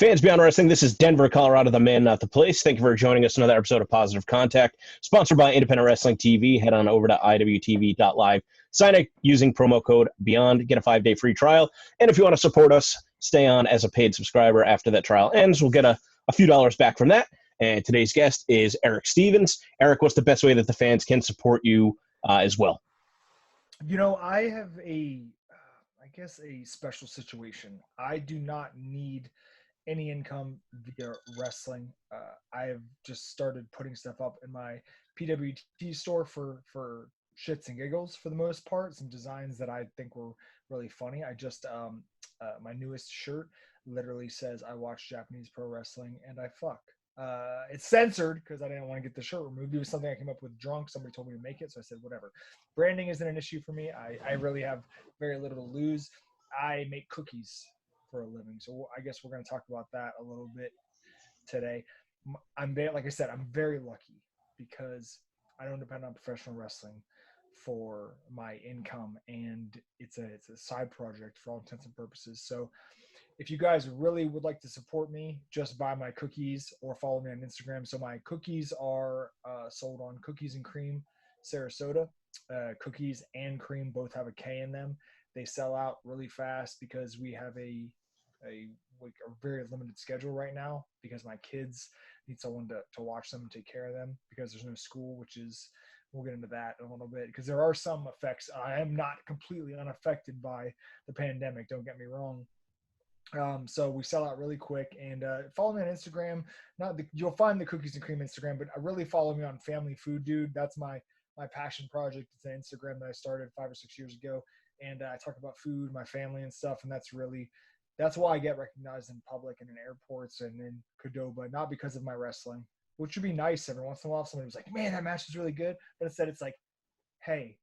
Fans Beyond Wrestling, this is Denver, Colorado, the man, not the place. Thank you for joining us. Another episode of Positive Contact, sponsored by Independent Wrestling TV. Head on over to iwtv.live. Sign up using promo code BEYOND. Get a 5-day free trial. And if you want to support us, stay on as a paid subscriber after that trial ends. We'll get a few dollars back from that. And today's guest is Erick Stevens. Erick, what's the best way that the fans can support you as well? You know, I have a special situation. I do not need any income via wrestling. I have just started putting stuff up in my PWT store for shits and giggles for the most part. Some designs that I think were really funny. I just my newest shirt literally says I watch Japanese pro wrestling and I fuck. It's censored because I didn't want to get the shirt removed. It was something I came up with drunk. Somebody told me to make it, so I said whatever. Branding isn't an issue for me. I really have very little to lose. I make cookies for a living, so I guess we're going to talk about that a little bit today. Like I said, I'm very lucky because I don't depend on professional wrestling for my income, and it's a side project for all intents and purposes. So if you guys really would like to support me, just buy my cookies or follow me on Instagram. So my cookies are sold on Cookies and Cream Sarasota. Cookies and cream both have a K in them. They sell out really fast because we have a very limited schedule right now because my kids need someone to watch them and take care of them because there's no school, which is, we'll get into that in a little bit because there are some effects. I am not completely unaffected by the pandemic, don't get me wrong. So we sell out really quick, and follow me on Instagram. You'll find the Cookies and Cream Instagram, but really follow me on Family Food Dude. That's my passion project. It's an Instagram that I started 5 or 6 years ago, and I talk about food, my family, and stuff. And that's why I get recognized in public and in airports and in Qdoba, not because of my wrestling, which would be nice every once in a while. Somebody was like, "Man, that match is really good," but instead it's like, "Hey,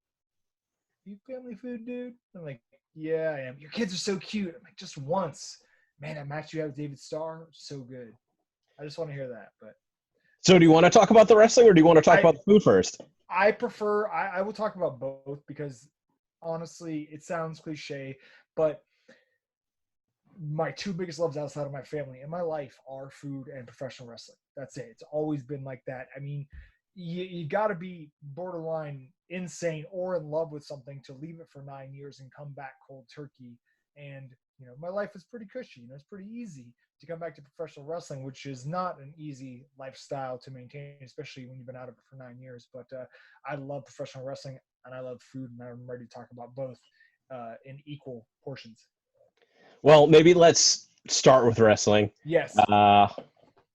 you Family Food Dude?" I'm like, "Yeah, I am." "Your kids are so cute." I'm like, "Just once." "Man, that match you had with David Starr, so good." I just want to hear that. But So do you want to talk about the wrestling or do you want to talk about the food first? I prefer, I will talk about both because honestly, it sounds cliche, but my two biggest loves outside of my family and my life are food and professional wrestling. That's it. It's always been like that. I mean, you got to be borderline insane or in love with something to leave it for 9 years and come back cold turkey. And, my life is pretty cushy. It's pretty easy to come back to professional wrestling, which is not an easy lifestyle to maintain, especially when you've been out of it for 9 years. But I love professional wrestling and I love food, and I'm ready to talk about both in equal portions. Well, maybe let's start with wrestling. Yes.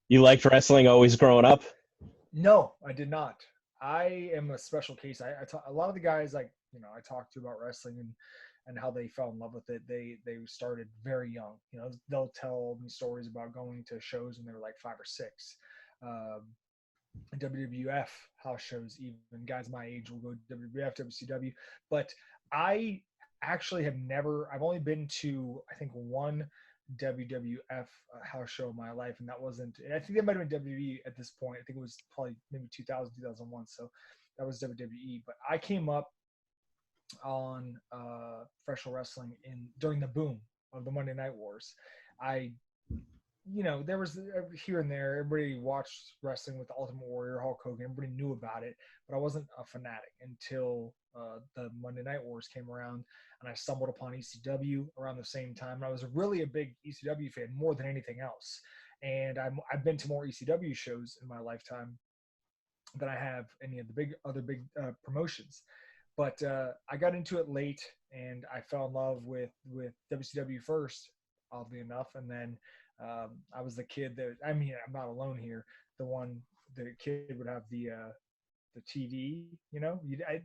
You liked wrestling always growing up? No, I did not. I am a special case. A lot of the guys I talk to about wrestling and how they fell in love with it. They started very young. They'll tell me stories about going to shows when they were like 5 or 6. WWF house shows, even guys my age will go to WWF, WCW. But I actually have never. I've only been to I think one WWF house show in my life, and that wasn't. I think that might have been WWE at this point. I think it was probably maybe 2000, 2001. So that was WWE. But I came up on professional wrestling during the boom of the Monday Night Wars. There was here and there, everybody watched wrestling with the Ultimate Warrior, Hulk Hogan. Everybody knew about it, but I wasn't a fanatic until the Monday Night Wars came around, and I stumbled upon ECW around the same time. And I was really a big ECW fan, more than anything else. And I've been to more ECW shows in my lifetime than I have any of the other big promotions. But I got into it late, and I fell in love with WCW first, oddly enough. And then I was the kid I'm not alone here. The kid would have the TV,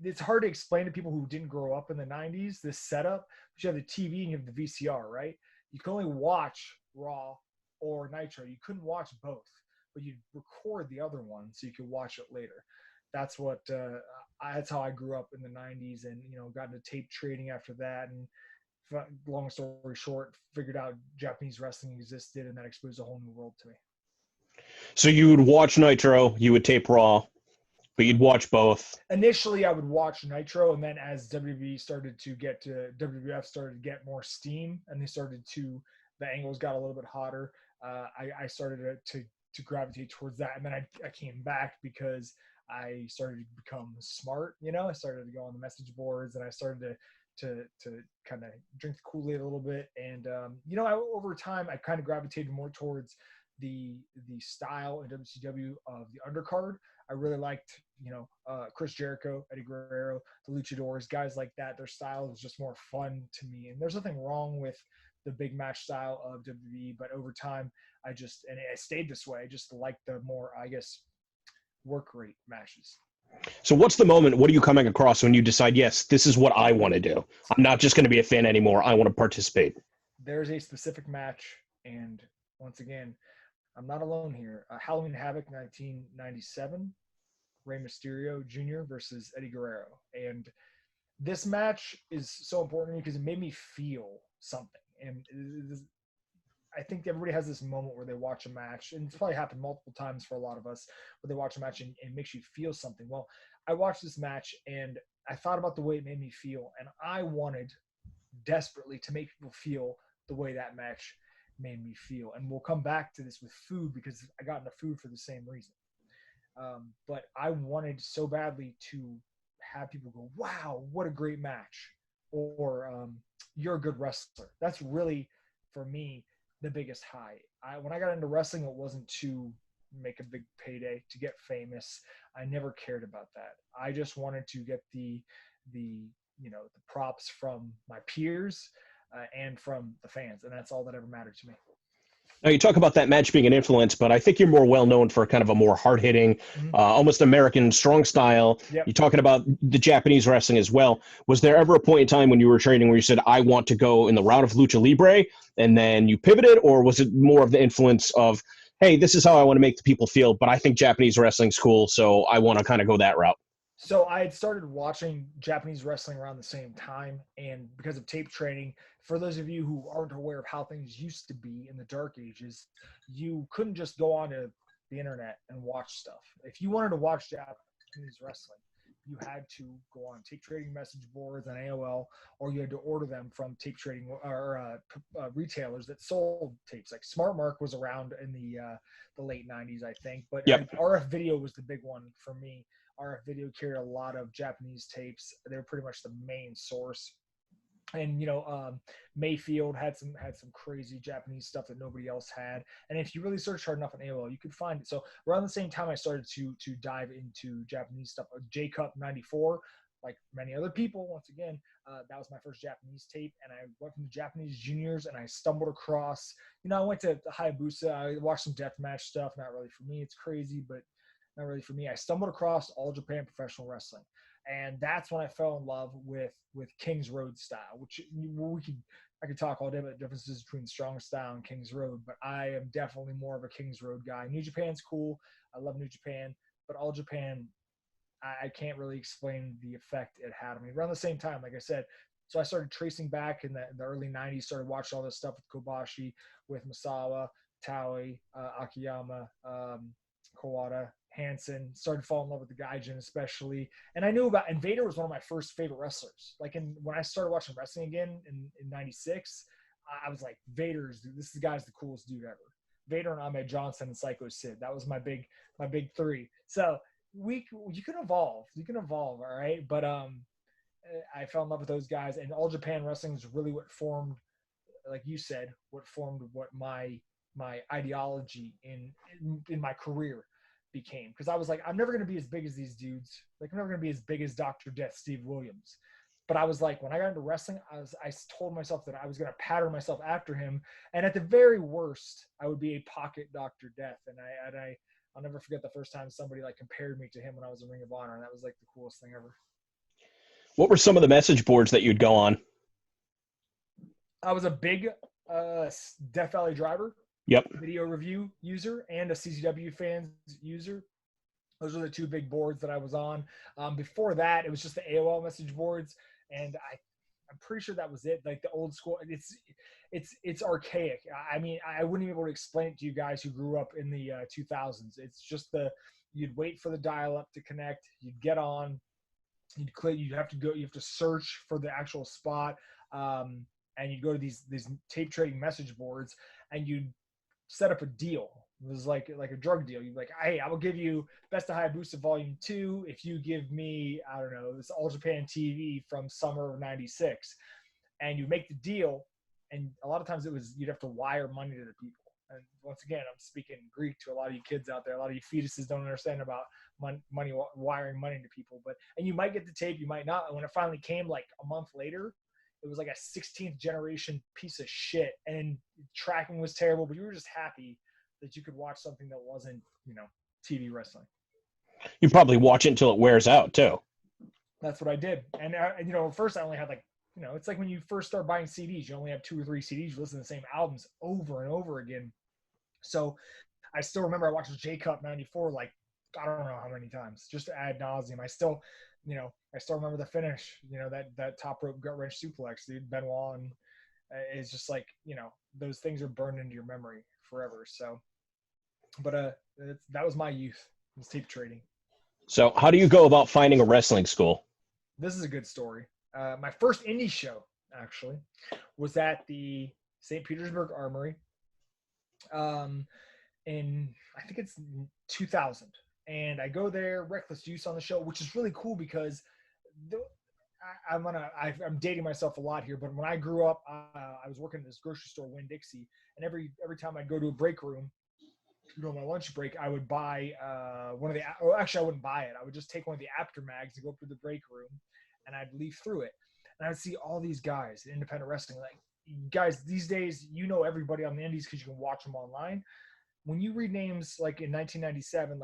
it's hard to explain to people who didn't grow up in the 90s, this setup. But you have the TV and you have the VCR, right? You can only watch Raw or Nitro. You couldn't watch both, but you'd record the other one so you could watch it later. That's that's how I grew up in the 90s, and got into tape trading after that. And long story short, figured out Japanese wrestling existed, and that exposed a whole new world to me. So you would watch Nitro, you would tape Raw, but you'd watch both. Initially, I would watch Nitro, and then as WWF started to get more steam, and the angles got a little bit hotter, I started to gravitate towards that. And then I came back because I started to become smart. I started to go on the message boards, and I started to kind of drink the Kool-Aid a little bit. And over time I kind of gravitated more towards the style in WCW of the undercard. I really liked, Chris Jericho, Eddie Guerrero, the Luchadors, guys like that. Their style is just more fun to me. And there's nothing wrong with the big match style of WWE, but over time, and it stayed this way, just like the more, I guess, work rate matches. So what's the moment, what are you coming across when you decide, yes, this is what I want to do? I'm not just going to be a fan anymore. I want to participate. There's a specific match, and once again, I'm not alone here. Halloween Havoc 1997, Rey Mysterio Jr. versus Eddie Guerrero. And this match is so important to me because it made me feel something. And I think everybody has this moment where they watch a match, and it's probably happened multiple times for a lot of us, where they watch a match and it makes you feel something. Well, I watched this match and I thought about the way it made me feel, and I wanted desperately to make people feel the way that match made me feel. And we'll come back to this with food because I got into food for the same reason. But I wanted so badly to have people go, wow, what a great match. Or you're a good wrestler. That's really, for me, the biggest high. When I got into wrestling, it wasn't to make a big payday, to get famous. I never cared about that. I just wanted to get the props from my peers and from the fans, and that's all that ever mattered to me. Now, you talk about that match being an influence, but I think you're more well known for kind of a more hard-hitting, almost American strong style. Yep. You're talking about the Japanese wrestling as well. Was there ever a point in time when you were training where you said, I want to go in the route of Lucha Libre, and then you pivoted, or was it more of the influence of, hey, this is how I want to make the people feel, but I think Japanese wrestling's cool, so I want to kind of go that route? So I had started watching Japanese wrestling around the same time, and because of tape training, for those of you who aren't aware of how things used to be in the dark ages, you couldn't just go onto the internet and watch stuff. If you wanted to watch Japanese wrestling, you had to go on tape trading message boards on AOL, or you had to order them from tape trading or retailers that sold tapes. Like Smart Mark was around in the late 90s, I think, but Yep. RF Video was the big one for me. RF Video carried a lot of Japanese tapes. They were pretty much the main source. And Mayfield had some crazy Japanese stuff that nobody else had. And if you really search hard enough on AOL, you could find it. So around the same time, I started to dive into Japanese stuff. J Cup '94, like many other people. Once again, that was my first Japanese tape, and I went from the Japanese juniors, and I stumbled across. I went to Hayabusa. I watched some deathmatch stuff. Not really for me. It's crazy, but not really for me. I stumbled across All Japan Professional Wrestling. And that's when I fell in love with King's Road style, which I could talk all day about differences between strong style and King's Road, but I am definitely more of a King's Road guy. New Japan's cool. I love New Japan, but All Japan, I can't really explain the effect it had on me. Around the same time, like I said, so I started tracing back in the early 90s, started watching all this stuff with Kobashi, with Masawa, Taui, Akiyama, Kawada, Hansen, started falling in love with the Gaijin especially. And I knew and Vader was one of my first favorite wrestlers. Like when I started watching wrestling again in 96, I was like, this guy's the coolest dude ever. Vader and Ahmed Johnson and Psycho Sid. That was my big three. So you can evolve. You can evolve, all right? But I fell in love with those guys, and All Japan Wrestling is really what formed, like you said, what my ideology in my career became. Because I was like, I'm never going to be as big as these dudes. Like, I'm never going to be as big as Dr. Death Steve Williams. But I was like, when I got into wrestling, I told myself that I was going to pattern myself after him. And at the very worst, I would be a pocket Dr. Death. And I'll never forget the first time somebody like compared me to him when I was in Ring of Honor. And that was like the coolest thing ever. What were some of the message boards that you'd go on? I was a big Death Valley Driver. Yep. Video review user and a CCW fans user. Those are the two big boards that I was on. Before that, it was just the AOL message boards, and I'm pretty sure that was it. Like the old school. It's archaic. I mean, I wouldn't be able to explain it to you guys who grew up in the 2000s. It's just you'd wait for the dial-up to connect. You'd get on. You'd click. You have to search for the actual spot, and you'd go to these tape trading message boards, and you'd set up a deal. It was like a drug deal. You'd be like, hey, I will give you Best of Hayabusa Volume 2 if you give me, I don't know, this All Japan TV from summer of '96. And you make the deal, and a lot of times you'd have to wire money to the people. And once again, I'm speaking Greek to a lot of you kids out there. A lot of you fetuses don't understand about money, wiring money to people. And you might get the tape, you might not. And when it finally came, like a month later, it was like a 16th generation piece of shit, and tracking was terrible. But you were just happy that you could watch something that wasn't, TV wrestling. You probably watch it until it wears out too. That's what I did. And first I only had like, it's like when you first start buying CDs, you only have 2 or 3 CDs. You listen to the same albums over and over again. So I still remember I watched J Cup '94 like I don't know how many times, just ad nauseum. I still remember the finish. That top rope gut wrench suplex, dude. Benoit, and it's just like those things are burned into your memory forever. So, but that was my youth. Was tape trading. So how do you go about finding a wrestling school? This is a good story. My first indie show actually was at the St. Petersburg Armory. In I think it's 2000, and I go there, Reckless Use on the show, which is really cool because I'm dating myself a lot here, but when I grew up, I was working at this grocery store, Winn-Dixie, and every time I'd go to a break room, my lunch break, I would buy actually I wouldn't buy it. I would just take one of the After mags and go up to the break room, and I'd leaf through it, and I would see all these guys in independent wrestling, like guys these days, everybody on the indies because you can watch them online. When you read names like in 1997,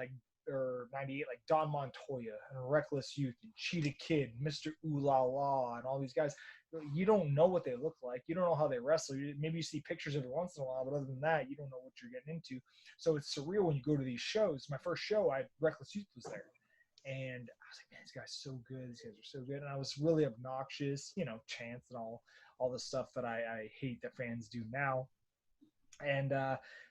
or 98, like Don Montoya and Reckless Youth and Cheetah Kid, Mr. Ooh La La, and all these guys, you don't know what they look like. You don't know how they wrestle. Maybe you see pictures every once in a while, but other than that, you don't know what you're getting into. So it's surreal when you go to these shows. My first show, Reckless Youth was there. And I was like, man, these guys are so good. These guys are so good. And I was really obnoxious, chants and all the stuff that I hate that fans do now. And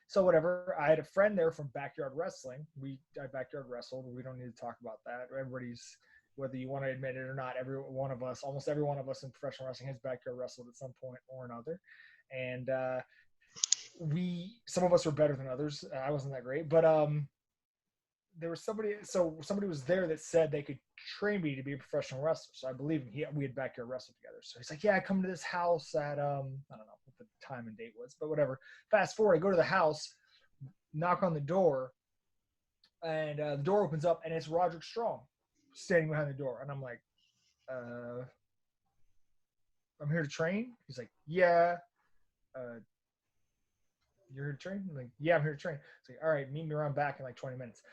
so whatever, I had a friend there from Backyard Wrestling. I backyard wrestled. We don't need to talk about that. Everybody's, whether you want to admit it or not, almost every one of us in professional wrestling has backyard wrestled at some point or another. And some of us were better than others. I wasn't that great, but there was somebody was there that said they could train me to be a professional wrestler. So I believe him. We had backyard wrestled together. So he's like, yeah, I come to this house at, I don't know what the time and date was, but whatever. Fast forward, I go to the house, knock on the door, and the door opens up, and it's Roderick Strong standing behind the door. And I'm like, I'm here to train? He's like, yeah. You're here to train? I'm like, yeah, I'm here to train. He's like, all right, meet me around back in like 20 minutes.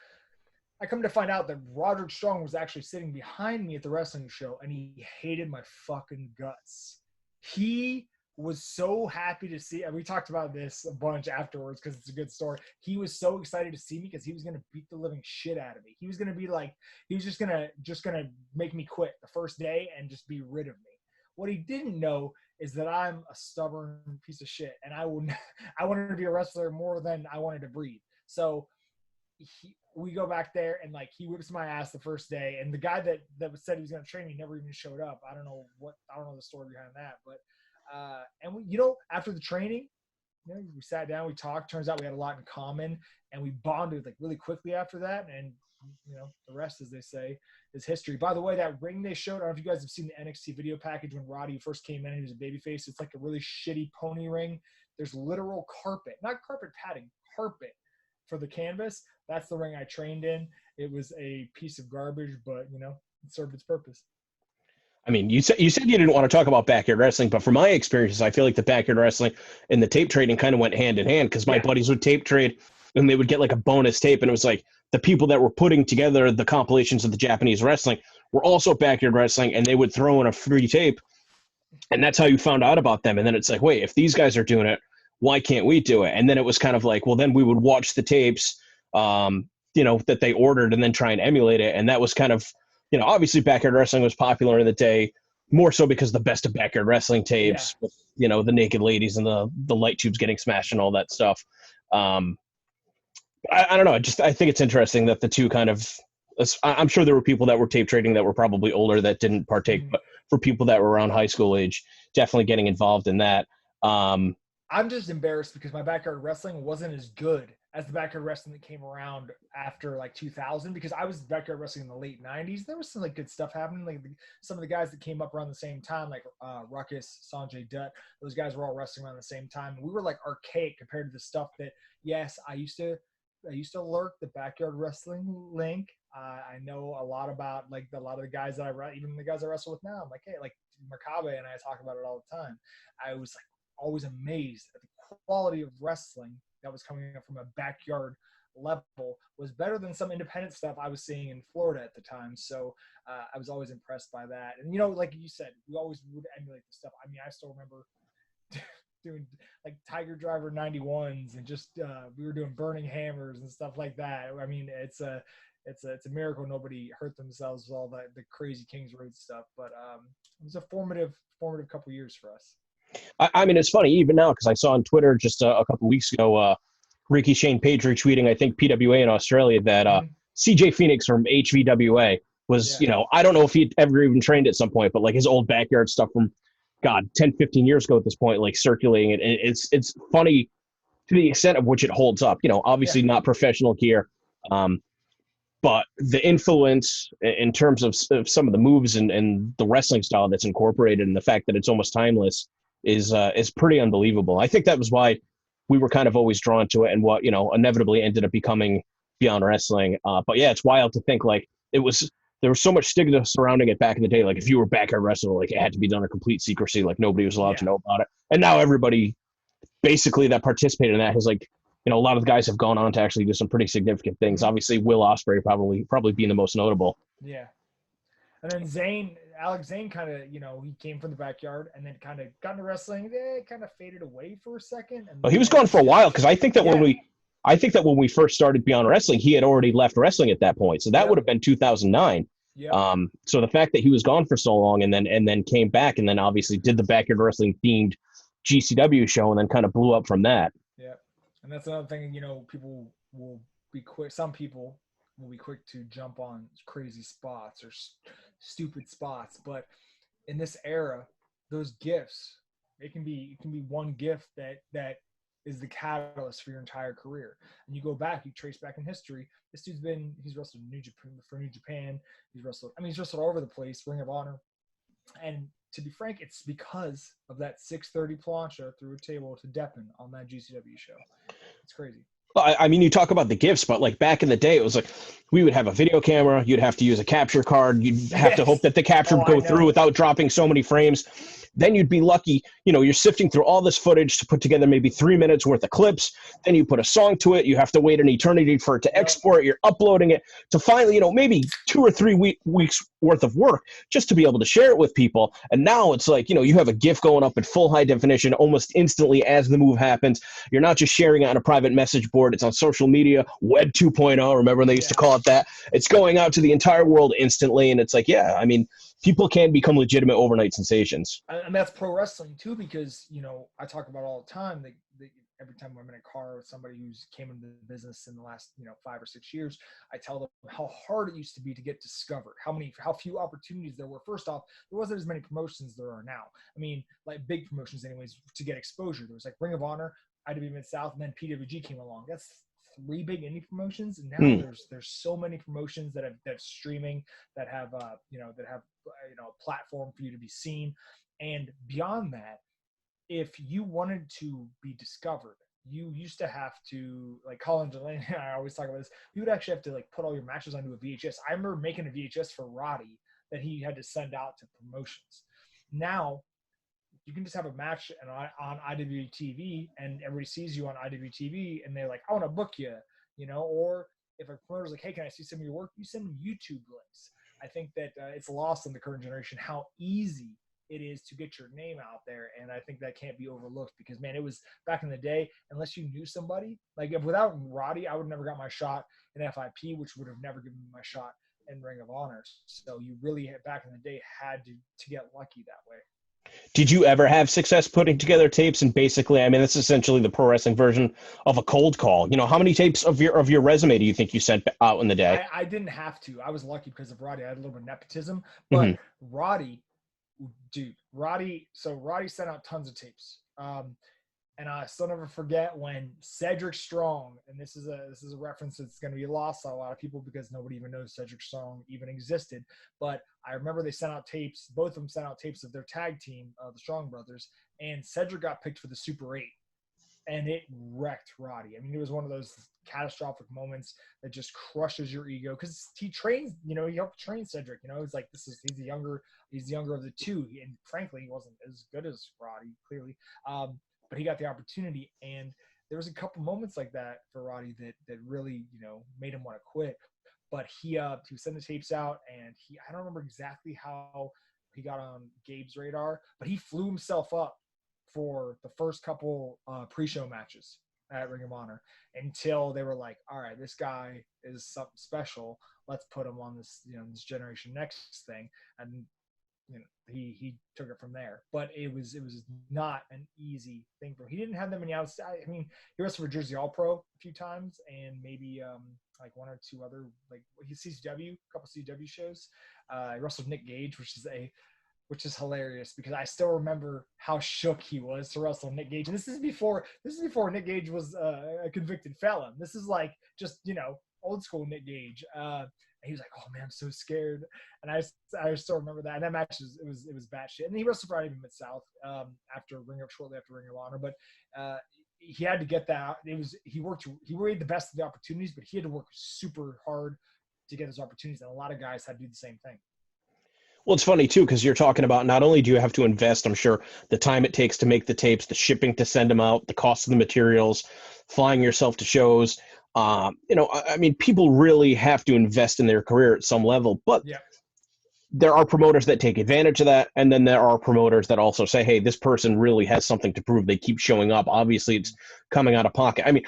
I come to find out that Roderick Strong was actually sitting behind me at the wrestling show, and he hated my fucking guts. He was so happy to see, and we talked about this a bunch afterwards because it's a good story. He was so excited to see me because he was going to beat the living shit out of me. He was going to be like, he was just going to make me quit the first day and just be rid of me. What he didn't know is that I'm a stubborn piece of shit, and I wanted to be a wrestler more than I wanted to breathe. So we go back there, and like he whips my ass the first day, and the guy that said he was going to train me never even showed up. I don't know the story behind that, but and we, after the training, we sat down, we talked. Turns out we had a lot in common, and we bonded like really quickly after that. And the rest, as they say, is history. By the way, that ring they showed, I don't know if you guys have seen the NXT video package when Roddy first came in and he was a babyface. It's like a really shitty pony ring. There's literal carpet, not carpet padding, carpet for the canvas. That's the ring I trained in. It was a piece of garbage, but it served its purpose. I mean, you said you didn't want to talk about backyard wrestling, but from my experiences, I feel like the backyard wrestling and the tape trading kind of went hand in hand because my buddies would tape trade and they would get like a bonus tape, and it was like the people that were putting together the compilations of the Japanese wrestling were also backyard wrestling, and they would throw in a free tape, and that's how you found out about them. And then it's like, wait, if these guys are doing it, why can't we do it? And then it was kind of like, well, then we would watch the tapes, that they ordered and then try and emulate it. And that was kind of, obviously backyard wrestling was popular in the day, more so because the best of backyard wrestling tapes, with, the naked ladies and the light tubes getting smashed and all that stuff. I don't know. I think it's interesting that the two kind of, I'm sure there were people that were tape trading that were probably older that didn't partake, but for people that were around high school age, definitely getting involved in that. I'm just embarrassed because my backyard wrestling wasn't as good as the backyard wrestling that came around after like 2000, because I was backyard wrestling in the late 90s. There was some like good stuff happening. Like some of the guys that came up around the same time, like Ruckus, Sanjay Dutt, those guys were all wrestling around the same time. We were like archaic compared to the stuff that, yes, I used to lurk the backyard wrestling link. I know a lot about like a lot of the guys that even the guys I wrestle with now. I'm like, hey, like Makabe and I talk about it all the time. I was like always amazed at the quality of wrestling that was coming up from a backyard level was better than some independent stuff I was seeing in Florida at the time. So I was always impressed by that. And, you know, like you said, we always would emulate the stuff. I mean, I still remember doing like Tiger Driver 91s and just we were doing burning hammers and stuff like that. I mean, it's a miracle nobody hurt themselves with all the crazy Kings Road stuff. But it was a formative couple years for us. I mean, it's funny even now because I saw on Twitter just a couple weeks ago, Ricky Shane Page retweeting, I think PWA in Australia, that CJ Phoenix from HVWA was, you know, I don't know if he'd ever even trained at some point, but like his old backyard stuff from, God, 10, 15 years ago at this point, like circulating it. And it's funny to the extent of which it holds up. You know, obviously not professional gear, but the influence in terms of some of the moves and the wrestling style that's incorporated and the fact that it's almost timeless is pretty unbelievable. I think that was why we were kind of always drawn to it and what, you know, inevitably ended up becoming Beyond Wrestling. But yeah, it's wild to think like there was so much stigma surrounding it back in the day. Like if you were backyard wrestler, like it had to be done in complete secrecy. Like nobody was allowed to know about it. And now everybody basically that participated in that has like, you know, a lot of the guys have gone on to actually do some pretty significant things. Obviously, Will Ospreay probably being the most notable. Yeah. And then Alex Zane kind of, you know, he came from the backyard and then kind of got into wrestling. It kind of faded away for a second. And he was gone for a while because I think that when we first started Beyond Wrestling, he had already left wrestling at that point. So that would have been 2009. So the fact that he was gone for so long and then came back and then obviously did the backyard wrestling themed GCW show and then kind of blew up from that. Yeah. And that's another thing, you know, people will be quick. Some people will be quick to jump on crazy spots or stupid spots. But in this era, those gifts, it can be one gift that is the catalyst for your entire career. And you go back, you trace back in history. This dude's he's wrestled for New Japan. He's wrestled all over the place, Ring of Honor. And to be frank, it's because of that 630 plancha through a table to Deppen on that GCW show. It's crazy. Well, I mean, you talk about the gifts, but like back in the day, it was like we would have a video camera. You'd have to use a capture card. You'd have to hope that the capture would go through without dropping so many frames. Then you'd be lucky, you know, you're sifting through all this footage to put together maybe 3 minutes worth of clips. Then you put a song to it. You have to wait an eternity for it to export. You're uploading it to finally, you know, maybe 2 or 3 weeks worth of work just to be able to share it with people. And now it's like, you know, you have a GIF going up at full high definition almost instantly as the move happens. You're not just sharing it on a private message board. It's on social media, Web 2.0. Remember when they used to call it that? It's going out to the entire world instantly. And it's like, yeah, I mean, people can become legitimate overnight sensations. And that's pro wrestling too, because, you know, I talk about all the time that every time I'm in a car with somebody who's came into the business in the last, you know, 5 or 6 years, I tell them how hard it used to be to get discovered, how few opportunities there were. First off, there wasn't as many promotions there are now. I mean, like big promotions anyways, to get exposure. There was like Ring of Honor, IW Mid-South, and then PWG came along. That's 3 big indie promotions, and now there's so many promotions that's streaming, that have a platform for you to be seen. And beyond that, if you wanted to be discovered, you used to have to, like Colin Delaney, I always talk about this, you would actually have to like put all your matches onto a VHS. I remember making a VHS for Roddy that he had to send out to promotions. Now you can just have a match on IWTV and everybody sees you on IWTV and they're like, I want to book you, you know, or if a promoter's like, hey, can I see some of your work? You send them YouTube links. I think that it's lost in the current generation how easy it is to get your name out there. And I think that can't be overlooked because, man, it was back in the day, unless you knew somebody, like if without Roddy, I would have never got my shot in FIP, which would have never given me my shot in Ring of Honor. So you really, back in the day, had to get lucky that way. Did you ever have success putting together tapes? And basically, I mean, that's essentially the pro wrestling version of a cold call. You know, how many tapes of your resume do you think you sent out in the day? I didn't have to. I was lucky because of Roddy. I had a little bit of nepotism, but Roddy sent out tons of tapes. And I still never forget when Cedric Strong, and this is a reference that's going to be lost on a lot of people because nobody even knows Cedric Strong even existed. But I remember they sent out tapes. Both of them sent out tapes of their tag team, the Strong Brothers, and Cedric got picked for the Super 8. And it wrecked Roddy. I mean, it was one of those catastrophic moments that just crushes your ego because he trains, he helped train Cedric. It's like he's the younger of the two, and frankly, he wasn't as good as Roddy, clearly. But he got the opportunity, and there was a couple moments like that for Roddy that really, made him want to quit. But he was sending the tapes out, and I don't remember exactly how he got on Gabe's radar, but he flew himself up for the first couple pre-show matches at Ring of Honor until they were like, all right, this guy is something special. Let's put him on this, this Generation Next thing. And he took it from there. But it was not an easy thing for him. He didn't have that many outside. I mean, he wrestled for Jersey All Pro a few times and maybe like one or two other, like CCW, a couple CCW shows. He wrestled Nick Gage, which is hilarious because I still remember how shook he was to wrestle Nick Gage. And this is before Nick Gage was a convicted felon. This is like just, old school Nick Gage. And he was like, "Oh man, I'm so scared." And I still remember that. And that match it was batshit. And he wrestled for IW Mid-South shortly after Ring of Honor. But he had to get that. He made the best of the opportunities, but he had to work super hard to get those opportunities. And a lot of guys had to do the same thing. Well, it's funny, too, because you're talking about not only do you have to invest, I'm sure, the time it takes to make the tapes, the shipping to send them out, the cost of the materials, flying yourself to shows. I mean, people really have to invest in their career at some level. But there are promoters that take advantage of that. And then there are promoters that also say, hey, this person really has something to prove. They keep showing up. Obviously, it's coming out of pocket. I mean,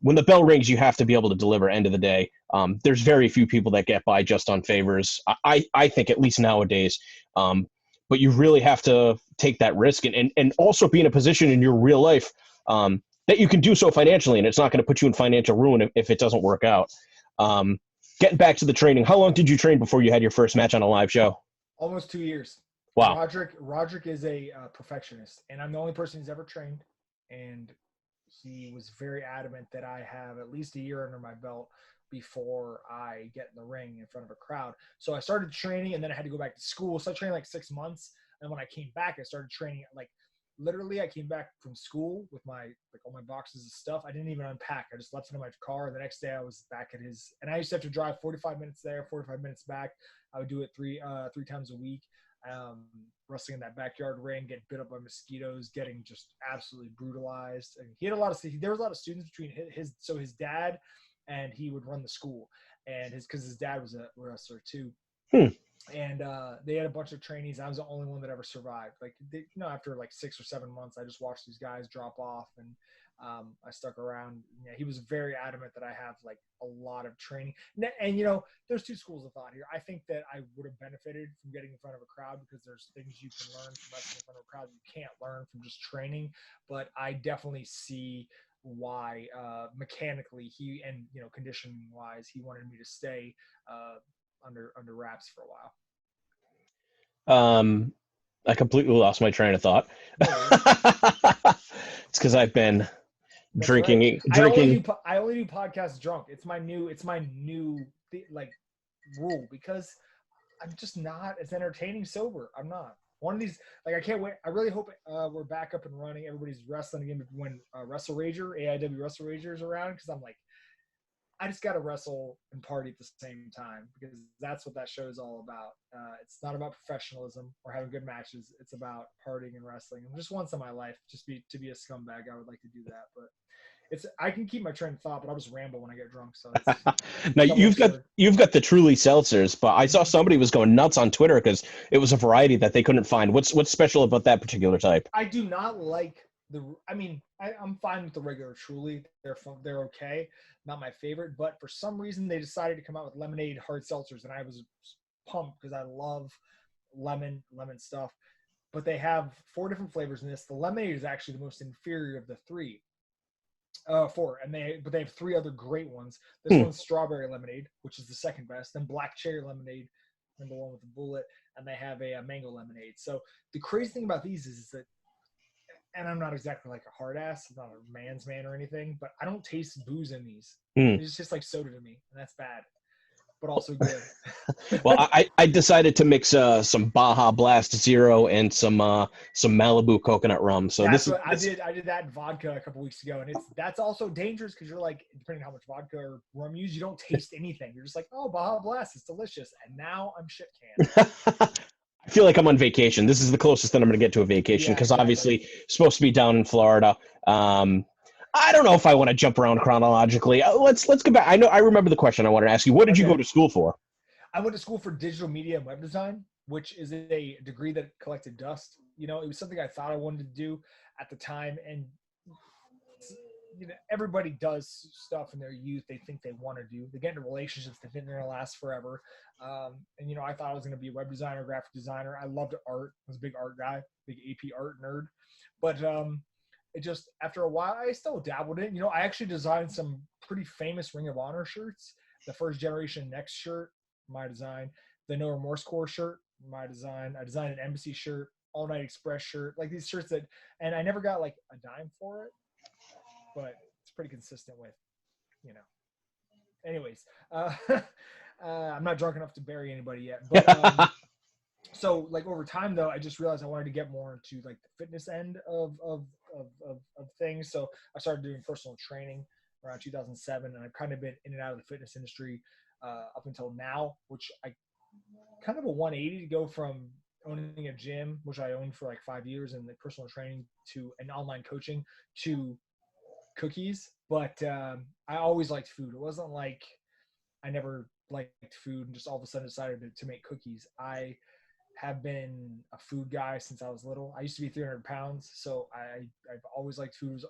when the bell rings, you have to be able to deliver end of the day. There's very few people that get by just on favors. I think at least nowadays. But you really have to take that risk and also be in a position in your real life that you can do so financially, and it's not going to put you in financial ruin if it doesn't work out. Getting back to the training, how long did you train before you had your first match on a live show? Almost 2 years. Wow. Roderick is a perfectionist, and I'm the only person who's ever trained, and he was very adamant that I have at least a year under my belt before I get in the ring in front of a crowd. So I started training, and then I had to go back to school. So I trained like 6 months, and when I came back, I started training like literally. I came back from school with all my boxes of stuff. I didn't even unpack. I just left it in my car. And the next day I was back at his, and I used to have to drive 45 minutes there, 45 minutes back. I would do it three times a week. Wrestling in that backyard ring, getting bit up by mosquitoes, getting just absolutely brutalized. And he had there was a lot of students between his dad and he would run the school, and because his dad was a wrestler too. And they had a bunch of trainees. I was the only one that ever survived. Like, after like 6 or 7 months, I just watched these guys drop off, and I stuck around. He was very adamant that I have like a lot of training. And there's two schools of thought here. I think that I would have benefited from getting in front of a crowd because there's things you can learn from wrestling in front of a crowd that you can't learn from just training. But I definitely see why mechanically and conditioning wise he wanted me to stay under wraps for a while. I completely lost my train of thought. It's because I've been drinking. I only do podcasts drunk. It's my new rule because I'm just not as entertaining sober. I'm not. One of these, I can't wait. I really hope we're back up and running. Everybody's wrestling again when Wrestle Rager, AIW Wrestle Rager is around, because I'm like, I just got to wrestle and party at the same time because that's what that show is all about. It's not about professionalism or having good matches. It's about partying and wrestling. And just once in my life, to be a scumbag, I would like to do that. But I can keep my train of thought, but I'll just ramble when I get drunk. So now you've got the Truly seltzers, but I saw somebody was going nuts on Twitter because it was a variety that they couldn't find. What's special about that particular type? I do not like I'm fine with the regular Truly. They're okay. Not my favorite, but for some reason they decided to come out with lemonade hard seltzers, and I was pumped because I love lemon stuff. But they have 4 different flavors in this. The lemonade is actually the most inferior of the 4, but they have 3 other great ones. This one's strawberry lemonade, which is the second best, then black cherry lemonade, number 1 with the bullet, and they have a mango lemonade. So the crazy thing about these is that and I'm not exactly like a hard ass, I'm not a man's man or anything, but I don't taste booze in these. Mm. It's just like soda to me, and that's bad, but also good. Well, I decided to mix some Baja Blast Zero and some Malibu coconut rum. So That's this is what I did. I did that in vodka a couple weeks ago, and that's also dangerous because you're like, depending on how much vodka or rum you use, you don't taste anything. You're just like, oh, Baja Blast, it's delicious, and now I'm shit canned. I feel like I'm on vacation. This is the closest that I'm going to get to a vacation Yeah, because exactly. obviously supposed to be down in Florida. I don't know if I want to jump around chronologically. Let's go back. I remember the question I wanted to ask you. What did you Okay. go to school for? I went to school for digital media and web design, which is a degree that collected dust. You know, it was something I thought I wanted to do at the time, and you know, everybody does stuff in their youth they think they want to do. They get into relationships that think they're going to last forever. And, you know, I thought I was going to be a web designer, graphic designer. I loved art. I was a big art guy, big AP art nerd. But it just, after a while, I still dabbled in. You know, I actually designed some pretty famous Ring of Honor shirts. The first generation Next shirt, my design. The No Remorse Corps shirt, my design. I designed an Embassy shirt, All Night Express shirt, like these shirts that, and I never got like a dime for it, but it's pretty consistent with, you know. Anyways, I'm not drunk enough to bury anybody yet, but so like over time though, I just realized I wanted to get more into like the fitness end of things. So I started doing personal training around 2007, and I've kind of been in and out of the fitness industry up until now, which I kind of a 180 to go from owning a gym, which I owned for like 5 years, and the personal training to an online coaching to cookies. But I always liked food. It wasn't like I never liked food and just all of a sudden decided to make cookies. I have been a food guy since I was little. I used to be 300 pounds, so I've always liked food.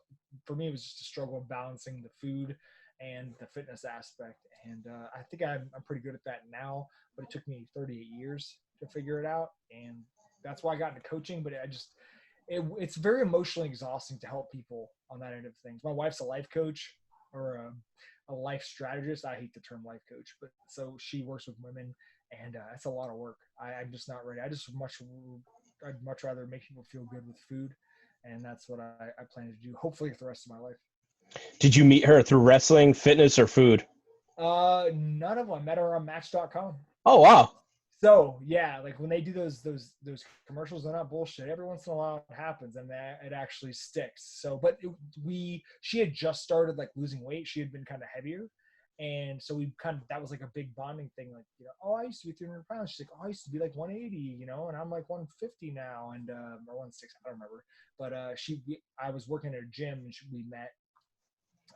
For me, it was just a struggle of balancing the food and the fitness aspect. And I think I'm pretty good at that now, but it took me 38 years to figure it out. And that's why I got into coaching, but it's very emotionally exhausting to help people on that end of things. My wife's a life coach or a life strategist. I hate the term life coach, but so she works with women, and it's a lot of work. I'm just not ready. I'd much rather make people feel good with food, and that's what I plan to do. Hopefully, for the rest of my life. Did you meet her through wrestling, fitness, or food? None of them. I met her on Match.com. Oh, wow. So yeah, like when they do those commercials, they're not bullshit. Every once in a while it happens, and that it actually sticks. So, but she had just started like losing weight. She had been kind of heavier, and so we kind of that was like a big bonding thing. Like, you know, oh, I used to be 300 pounds. She's like, oh, I used to be like 180, you know, and I'm like 150 now, and or 160, I don't remember. But I was working at a gym, and we met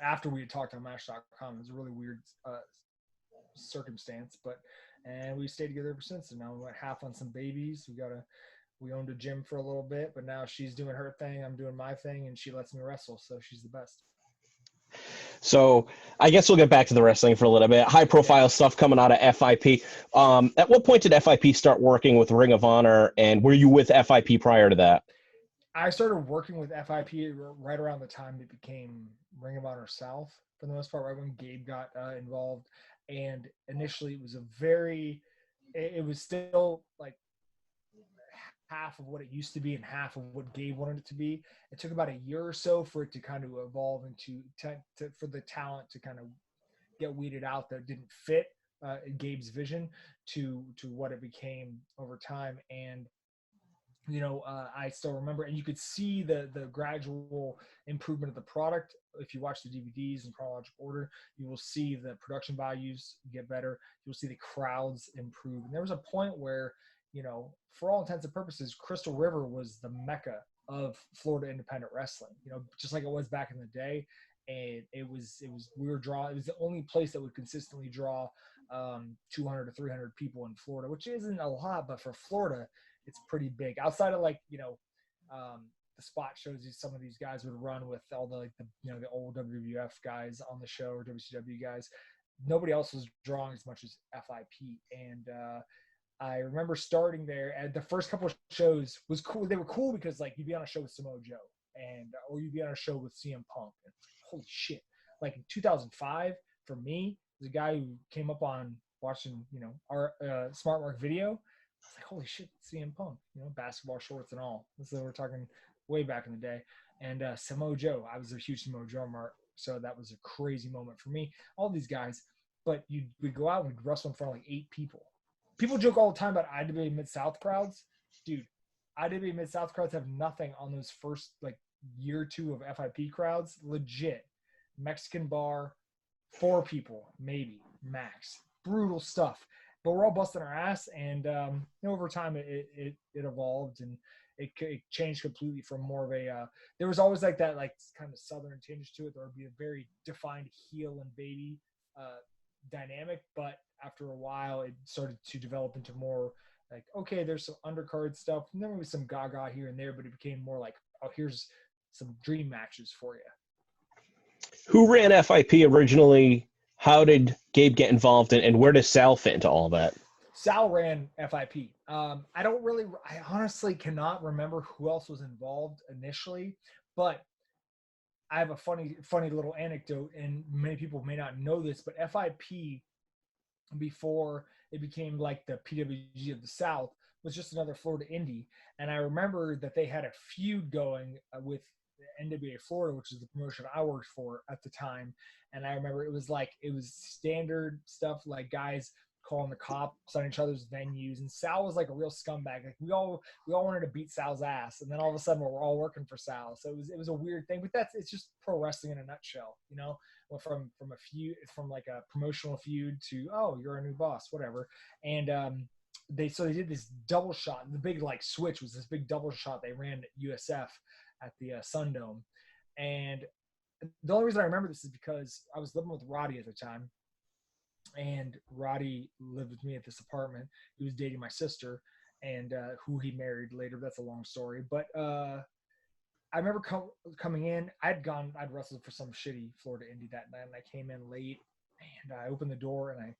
after we had talked on Match.com. It was a really weird circumstance, but and we stayed together ever since. And now we went half on some babies. We owned a gym for a little bit, but now she's doing her thing, I'm doing my thing, and she lets me wrestle, so she's the best. So I guess we'll get back to the wrestling for a little bit. High profile stuff coming out of FIP. At what point did FIP start working with Ring of Honor, and were you with FIP prior to that? I started working with FIP right around the time it became Ring of Honor South, for the most part, right when Gabe got involved. And initially, it was still like half of what it used to be and half of what Gabe wanted it to be. It took about a year or so for it to kind of evolve for the talent to kind of get weeded out that didn't fit Gabe's vision to what it became over time. And you know, I still remember, and you could see the gradual improvement of the product. If you watch the DVDs in chronological order, you will see the production values get better. You'll see the crowds improve. And there was a point where, you know, for all intents and purposes, Crystal River was the mecca of Florida independent wrestling. You know, just like it was back in the day. And it was It was the only place that would consistently draw 200 to 300 people in Florida, which isn't a lot, but for Florida, it's pretty big. Outside of like, you know, the spot shows some of these guys would run with all the like the old WWF guys on the show or WCW guys. Nobody else was drawing as much as FIP. And I remember starting there, and the first couple of shows was cool. They were cool because like you'd be on a show with Samoa Joe, and or you'd be on a show with CM Punk. And holy shit! Like in 2005, for me, the guy who came up on watching, you know, our Smart Mark video. I was like, holy shit, CM Punk, you know, basketball shorts and all. So we're talking way back in the day. And Samoa Joe, I was a huge Samoa Joe mark, so that was a crazy moment for me. All these guys, but we'd go out and we'd wrestle in front of like 8 people. People joke all the time about IWA Mid-South crowds. Dude, IWA Mid-South crowds have nothing on those first like year or two of FIP crowds. Legit. Mexican bar, 4 people, maybe, max. Brutal stuff. But we're all busting our ass, and over time it evolved, and it changed completely from more of a there was always like that like kind of southern tinge to it. There would be a very defined heel and baby dynamic, but after a while it started to develop into more like, okay, there's some undercard stuff, and then there was some gaga here and there, but it became more like, oh, here's some dream matches for you. Who ran FIP originally? How did Gabe get involved, and where does Sal fit into all that? Sal ran FIP. I honestly cannot remember who else was involved initially, but I have a funny little anecdote, and many people may not know this, but FIP, before it became like the PWG of the South, was just another Florida indie. And I remember that they had a feud going with NWA Florida, which is the promotion I worked for at the time. And I remember it was standard stuff, like guys calling the cops on each other's venues. And Sal was like a real scumbag. Like we all wanted to beat Sal's ass, and then all of a sudden we're all working for Sal. So it was a weird thing, but it's just pro wrestling in a nutshell, you know. Well, from a feud, from like a promotional feud to, oh, you're a new boss, whatever. And they did this double shot. The big like switch was this big double shot they ran at USF at the Sundome. And the only reason I remember this is because I was living with Roddy at the time, and Roddy lived with me at this apartment. He was dating my sister, and who he married later. That's a long story. But I remember coming in. I'd wrestled for some shitty Florida indie that night, and I came in late, and I opened the door, and I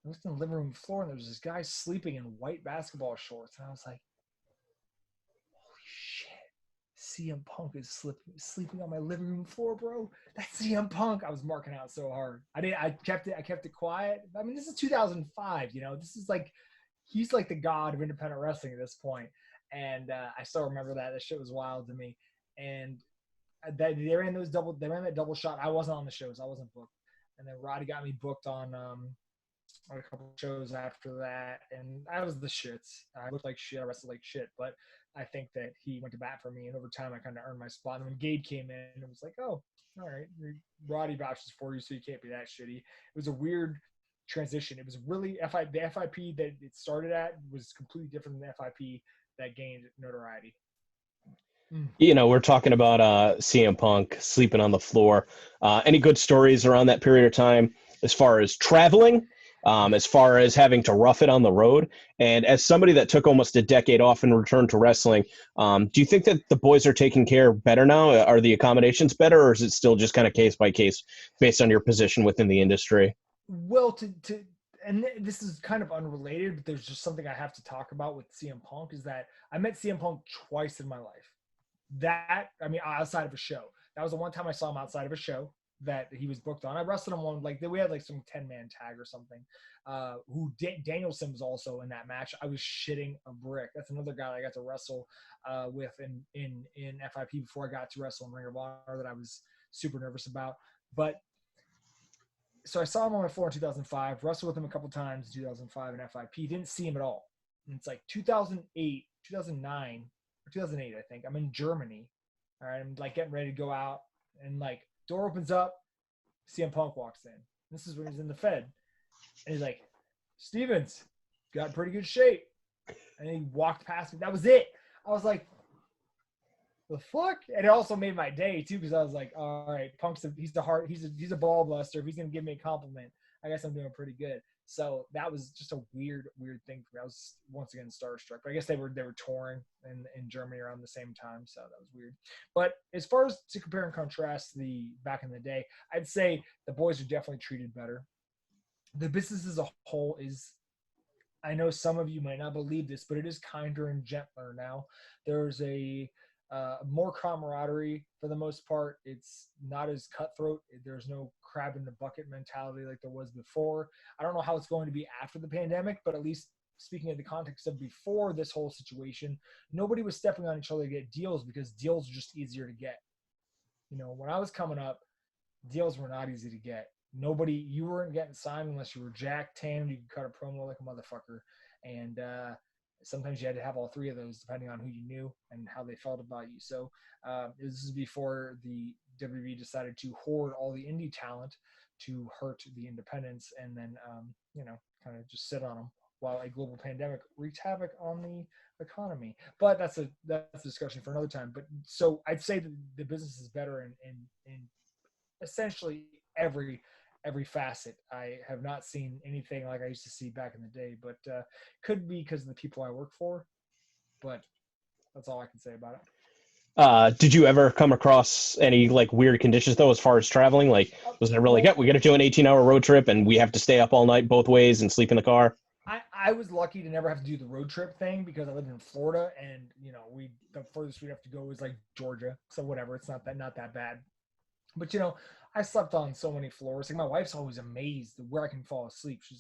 looked in the living room floor, and there was this guy sleeping in white basketball shorts, and I was like, holy shit. CM Punk is sleeping on my living room floor, bro. That's CM Punk. I was marking out so hard. I kept it quiet. I mean, this is 2005. You know, this is like, he's like the god of independent wrestling at this point. And I still remember that. That shit was wild to me. And they ran that double shot. I wasn't on the shows. I wasn't booked. And then Roddy got me booked on a couple of shows after that, and I was the shits. I looked like shit. I wrestled like shit, but I think that he went to bat for me, and over time I kind of earned my spot. And when Gabe came in, it was like, oh, all right, Roddy vouches for you, so you can't be that shitty. It was a weird transition. It was really the FIP that it started at was completely different than the FIP that gained notoriety. You know, we're talking about CM Punk sleeping on the floor. Any good stories around that period of time as far as traveling, as far as having to rough it on the road? And as somebody that took almost a decade off and returned to wrestling, do you think that the boys are taking care better now? Are the accommodations better, or is it still just kind of case by case based on your position within the industry? Well, and this is kind of unrelated, but there's just something I have to talk about with CM Punk, is that I met CM Punk twice in my life. Outside of a show. That was the one time I saw him outside of a show that he was booked on. I wrestled him one, like we had like some 10-man tag or something. Danielson was also in that match. I was shitting a brick. That's another guy that I got to wrestle with in FIP before I got to wrestle in Ring of Honor that I was super nervous about. But so I saw him on my floor in 2005, wrestled with him a couple times in 2005 in FIP. Didn't see him at all. And it's like 2008, 2009, 2008, I think. I'm in Germany. All right, I'm like getting ready to go out, and like door opens up, CM Punk walks in. This is when he's in the Fed, and he's like, Stevens, got in pretty good shape, and he walked past me. That was it. I was like, the fuck? And it also made my day too, because I was like, all right, he's a ball buster. If he's gonna give me a compliment, I guess I'm doing pretty good. So that was just a weird thing for me. I was once again starstruck. But I guess they were touring in Germany around the same time, so that was weird. But as far as to compare and contrast the back in the day, I'd say the boys are definitely treated better. The business as a whole is, I know some of you might not believe this, but it is kinder and gentler now. There's a more camaraderie for the most part. It's not as cutthroat. There's no crab in the bucket mentality like there was before. I don't know how it's going to be after the pandemic, but at least speaking of the context of before this whole situation, nobody was stepping on each other to get deals because deals are just easier to get. You know, when I was coming up, deals were not easy to get. You weren't getting signed unless you were jack tan. You could cut a promo like a motherfucker, and sometimes you had to have all three of those depending on who you knew and how they felt about you. So this is before the WWE decided to hoard all the indie talent to hurt the independents, and then kind of just sit on them while a global pandemic wreaked havoc on the economy. But that's a discussion for another time. But so I'd say that the business is better in essentially every facet. I have not seen anything like I used to see back in the day, but could be because of the people I work for. But that's all I can say about it. Did you ever come across any like weird conditions though, as far as traveling? Like, was it really, we got to do an 18-hour road trip and we have to stay up all night both ways and sleep in the car? I was lucky to never have to do the road trip thing because I lived in Florida, and the furthest we'd have to go was like Georgia. So whatever, it's not that bad. But I slept on so many floors. Like my wife's always amazed where I can fall asleep. She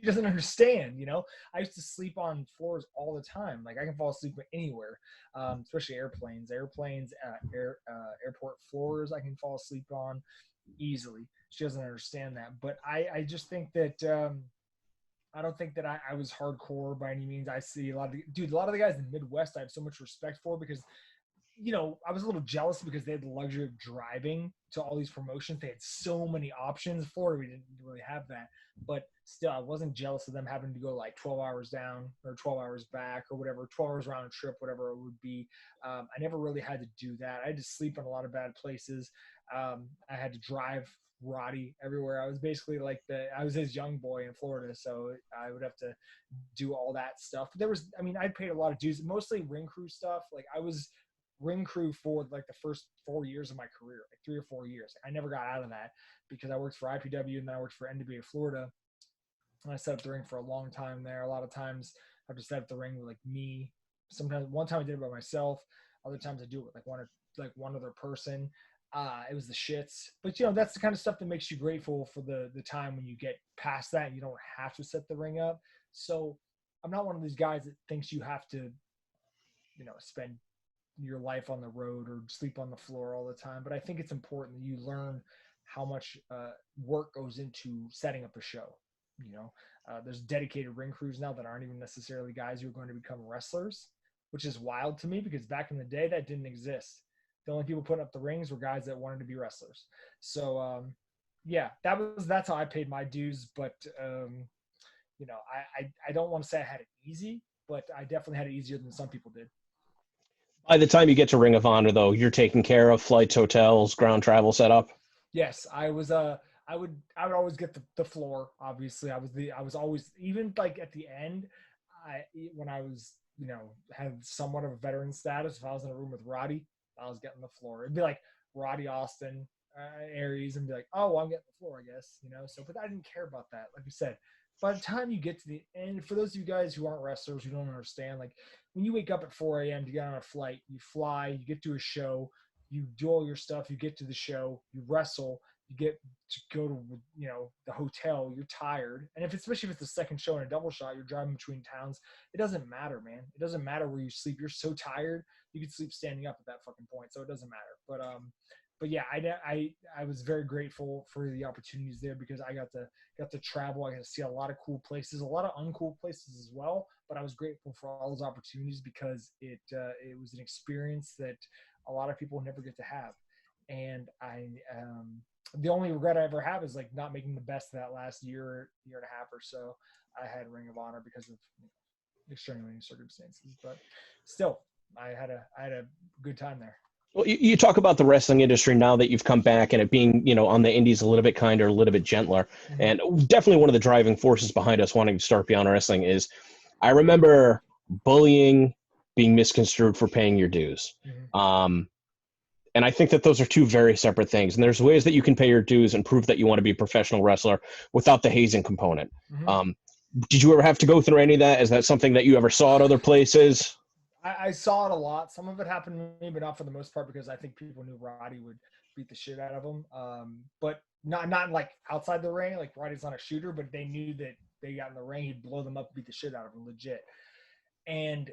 doesn't understand. I used to sleep on floors all the time. Like I can fall asleep anywhere, especially airplanes, airport floors. I can fall asleep on easily. She doesn't understand that. But I just think that I don't think that I was hardcore by any means. I see a lot of the guys in the Midwest I have so much respect for because I was a little jealous because they had the luxury of driving to all these promotions. They had so many options. Florida, we didn't really have that. But still, I wasn't jealous of them having to go like 12 hours down or 12 hours back or whatever, 12 hours round trip, whatever it would be. I never really had to do that. I had to sleep in a lot of bad places. I had to drive Roddy everywhere. I was basically I was his young boy in Florida, so I would have to do all that stuff. But I paid a lot of dues, mostly ring crew stuff. Like I was ring crew for like the first 4 years of my career, like 3 or 4 years. I never got out of that because I worked for IPW and then I worked for NWA Florida. And I set up the ring for a long time there. A lot of times I have to set up the ring with like me. Sometimes one time I did it by myself. Other times I do it with like one other person. It was the shits. But that's the kind of stuff that makes you grateful for the time when you get past that and you don't have to set the ring up. So I'm not one of these guys that thinks you have to, spend your life on the road or sleep on the floor all the time. But I think it's important that you learn how much work goes into setting up a show. There's dedicated ring crews now that aren't even necessarily guys who are going to become wrestlers, which is wild to me because back in the day that didn't exist. The only people putting up the rings were guys that wanted to be wrestlers. So that's how I paid my dues. But I don't want to say I had it easy, but I definitely had it easier than some people did. By the time you get to Ring of Honor, though, you're taking care of flights, hotels, ground travel setup. Yes, I was. I would always get the floor. Obviously, I was always, even like at the end. When I was had somewhat of a veteran status. If I was in a room with Roddy, I was getting the floor. It'd be like Roddy Austin, Aries, and be like, oh, well, I'm getting the floor, I guess. So, but I didn't care about that. Like you said, by the time you get to the end, for those of you guys who aren't wrestlers, who don't understand, like when you wake up at 4 a.m. to get on a flight, you fly, you get to a show, you do all your stuff, you get to the show, you wrestle, you get to go to the hotel, you're tired, and especially if it's the second show in a double shot, you're driving between towns. It doesn't matter, man. It doesn't matter where you sleep. You're so tired, you could sleep standing up at that fucking point, so it doesn't matter. But yeah, I was very grateful for the opportunities there because I got to travel. I got to see a lot of cool places, a lot of uncool places as well. But I was grateful for all those opportunities because it was an experience that a lot of people never get to have. And the only regret I ever have is like not making the best of that last year and a half or so. I had Ring of Honor because of extenuating circumstances, but still, I had a good time there. Well, you talk about the wrestling industry now that you've come back and it being, on the indies a little bit kinder, a little bit gentler. Mm-hmm. And definitely one of the driving forces behind us wanting to start Beyond Wrestling is I remember bullying being misconstrued for paying your dues. Mm-hmm. And I think that those are two very separate things. And there's ways that you can pay your dues and prove that you want to be a professional wrestler without the hazing component. Mm-hmm. Did you ever have to go through any of that? Is that something that you ever saw at other places? I saw it a lot. Some of it happened to me, but not for the most part because I think people knew Roddy would beat the shit out of him. But not like outside the ring. Like Roddy's not a shooter, but they knew that they got in the ring, he'd blow them up, beat the shit out of them, legit. And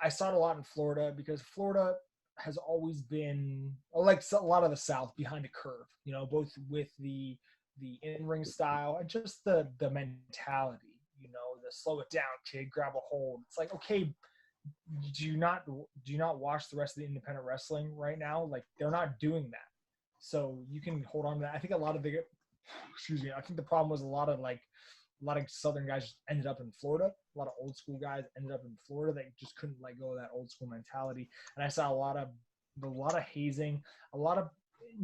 I saw it a lot in Florida because Florida has always been, like a lot of the South, behind a curve, you know, both with the in-ring style and just the mentality, you know, the slow it down, kid, grab a hold. It's like, okay, do you not watch the rest of the independent wrestling right now? Like, they're not doing that. So you can hold on to that. I think a lot of the, excuse me, I think the problem was a lot of Southern guys ended up in Florida. A lot of old school guys ended up in Florida that just couldn't let go of that old school mentality. And I saw a lot of hazing, a lot of,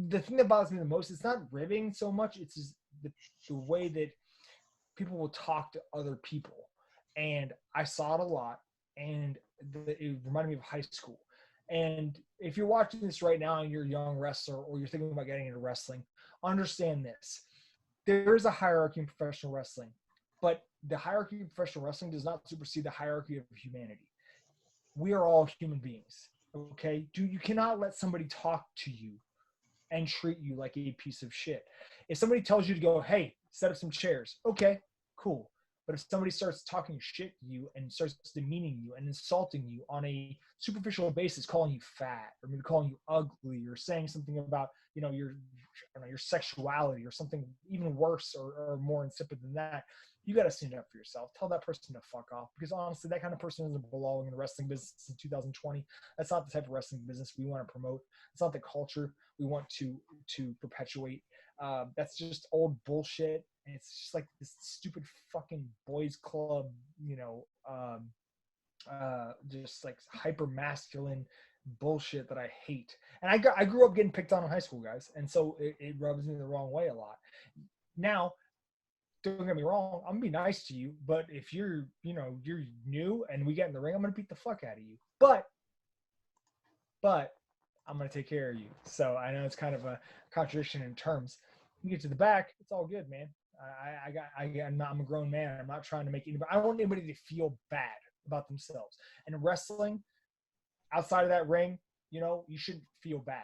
the thing that bothers me the most, it's not ribbing so much, it's just the way that people will talk to other people. And I saw it a lot, and it reminded me of high school. And if you're watching this right now and you're a young wrestler or you're thinking about getting into wrestling, understand this. There is a hierarchy in professional wrestling, but the hierarchy of professional wrestling does not supersede the hierarchy of humanity. We are all human beings, okay? You cannot let somebody talk to you and treat you like a piece of shit. If somebody tells you to go, hey, set up some chairs, okay, cool. But if somebody starts talking shit to you and starts demeaning you and insulting you on a superficial basis, calling you fat or maybe calling you ugly or saying something about, you know, your sexuality or something even worse or more insipid than that, you got to stand up for yourself. Tell that person to fuck off, because honestly, that kind of person doesn't belong in the wrestling business in 2020. That's not the type of wrestling business we want to promote. It's not the culture we want to perpetuate. That's just old bullshit. And it's just like this stupid fucking boys club, you know, just like hyper masculine bullshit that I hate. And I grew up getting picked on in high school, guys, and so it rubs me the wrong way a lot. Now, don't get me wrong, I'm gonna be nice to you, but if you're new and we get in the ring, I'm gonna beat the fuck out of you. But I'm gonna take care of you. So I know it's kind of a contradiction in terms. You get to the back, it's all good, man. I'm a grown man. I'm not trying to make anybody. I don't want anybody to feel bad about themselves. And in wrestling, outside of that ring, you know, you shouldn't feel bad.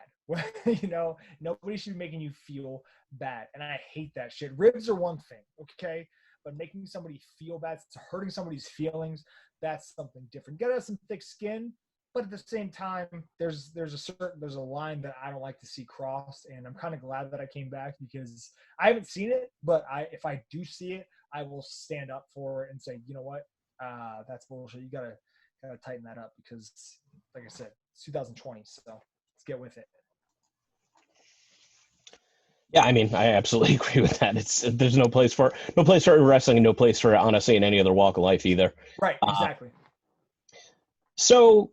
You know, nobody should be making you feel bad. And I hate that shit. Ribs are one thing, okay? But making somebody feel bad, hurting somebody's feelings, that's something different. Get us some thick skin, but at the same time, there's a line that I don't like to see crossed, and I'm kind of glad that I came back because I haven't seen it, but if I do see it, I will stand up for it and say, you know what, that's bullshit. You gotta tighten that up because, like I said, it's 2020, so let's get with it. Yeah, I mean, I absolutely agree with that. There's no place for wrestling and no place for it, honestly, in any other walk of life either. Right, exactly. So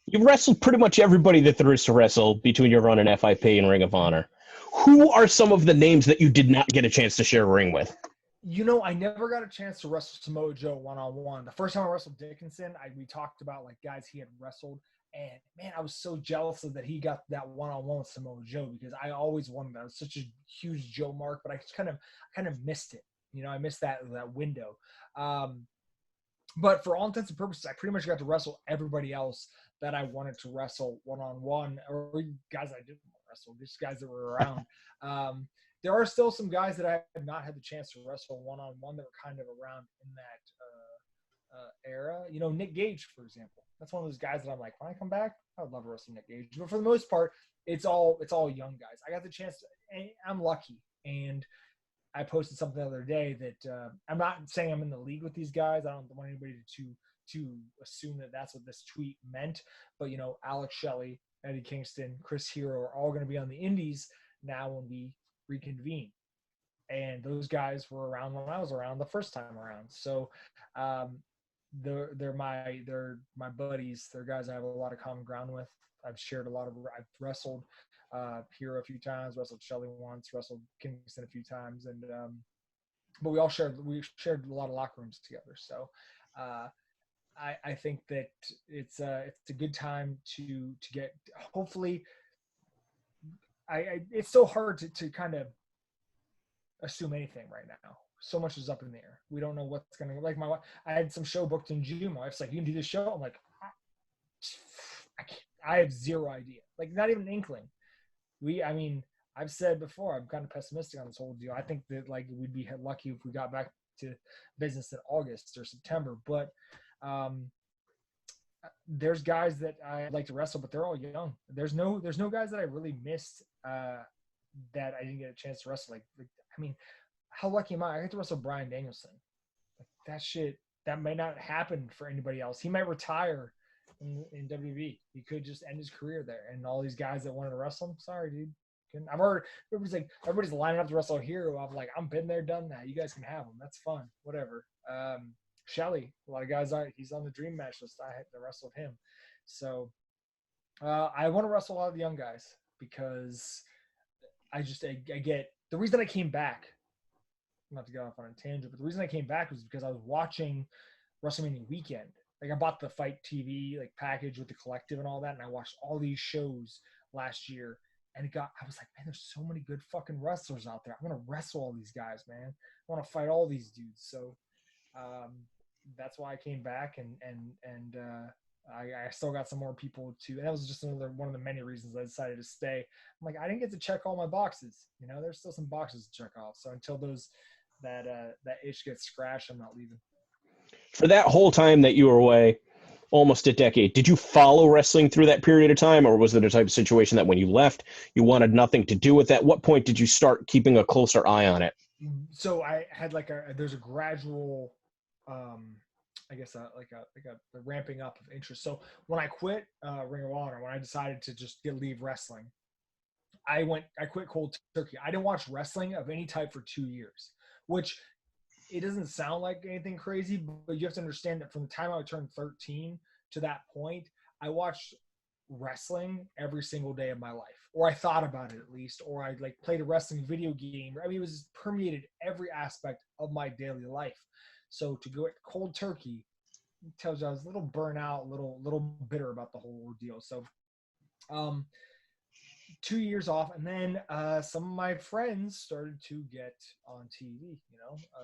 you've wrestled pretty much everybody that there is to wrestle between your run in FIP and Ring of Honor. Who are some of the names that you did not get a chance to share a ring with? You know, I never got a chance to wrestle Samoa Joe one-on-one. The first time I wrestled Dickinson, we talked about like guys he had wrestled, and man, I was so jealous of that he got that one-on-one with Samoa Joe because I always wanted that. I was such a huge Joe mark, but I just kind of missed it. You know, I missed that window. But for all intents and purposes, I pretty much got to wrestle everybody else that I wanted to wrestle one-on-one, or guys I didn't want to wrestle, just guys that were around. There are still some guys that I have not had the chance to wrestle one-on-one that were kind of around in that era. You know, Nick Gage, for example. That's one of those guys that I'm like, when I come back, I would love to wrestle Nick Gage. But for the most part, it's all young guys. I got the chance and I'm lucky. And I posted something the other day that I'm not saying I'm in the league with these guys. I don't want anybody to assume that that's what this tweet meant. But, you know, Alex Shelley, Eddie Kingston, Chris Hero are all going to be on the indies now when we reconvene. And those guys were around when I was around the first time around. So they're my buddies. They're guys I have a lot of common ground with. I've wrestled Hero a few times, wrestled Shelley once, wrestled Kingston a few times, and but we shared a lot of locker rooms together. So I think that it's a good time to get, hopefully. It's so hard to kind of assume anything right now. So much is up in the air. We don't know what's going to, like my wife, I had some show booked in June. My wife's like, you can do this show? I'm like, I have zero idea. Like, not even an inkling. I've said before, I'm kind of pessimistic on this whole deal. I think that like we'd be lucky if we got back to business in August or September. But there's guys that I like to wrestle, but they're all young. There's no guys that I really missed that I didn't get a chance to wrestle. I mean, how lucky am I? I get to wrestle Bryan Danielson. Like, that shit, that may not happen for anybody else. He might retire in WWE. He could just end his career there. And all these guys that wanted to wrestle him, sorry, dude. Everybody's lining up to wrestle a hero. I'm like, I'm been there, done that. You guys can have him. That's fun. Whatever. Shelly, a lot of guys he's on the dream match list. I had to wrestle him. So I want to wrestle a lot of the young guys because I get the reason I came back, not to go off on a tangent, but the reason I came back was because I was watching WrestleMania weekend. Like, I bought the Fight TV like package with the collective and all that, and I watched all these shows last year. And I was like, man, there's so many good fucking wrestlers out there. I'm gonna wrestle all these guys, man. I want to fight all these dudes. So that's why I came back, and I still got some more people to. And that was just another one of the many reasons I decided to stay. I'm like, I didn't get to check all my boxes. You know, there's still some boxes to check off. So until that itch gets scratched, I'm not leaving. For that whole time that you were away, almost a decade, did you follow wrestling through that period of time, or was it a type of situation that when you left, you wanted nothing to do with that? What point did you start keeping a closer eye on it? So I had there's a gradual, I guess a ramping up of interest. So when I quit Ring of Honor, when I decided to just leave wrestling, I quit cold turkey. I didn't watch wrestling of any type for 2 years, which it doesn't sound like anything crazy, but you have to understand that from the time I turned 13 to that point, I watched wrestling every single day of my life, or I thought about it at least, or I played a wrestling video game. I mean, it was permeated every aspect of my daily life. So to go at cold turkey tells you I was a little burnout, a little bitter about the whole ordeal. So 2 years off, and then some of my friends started to get on TV.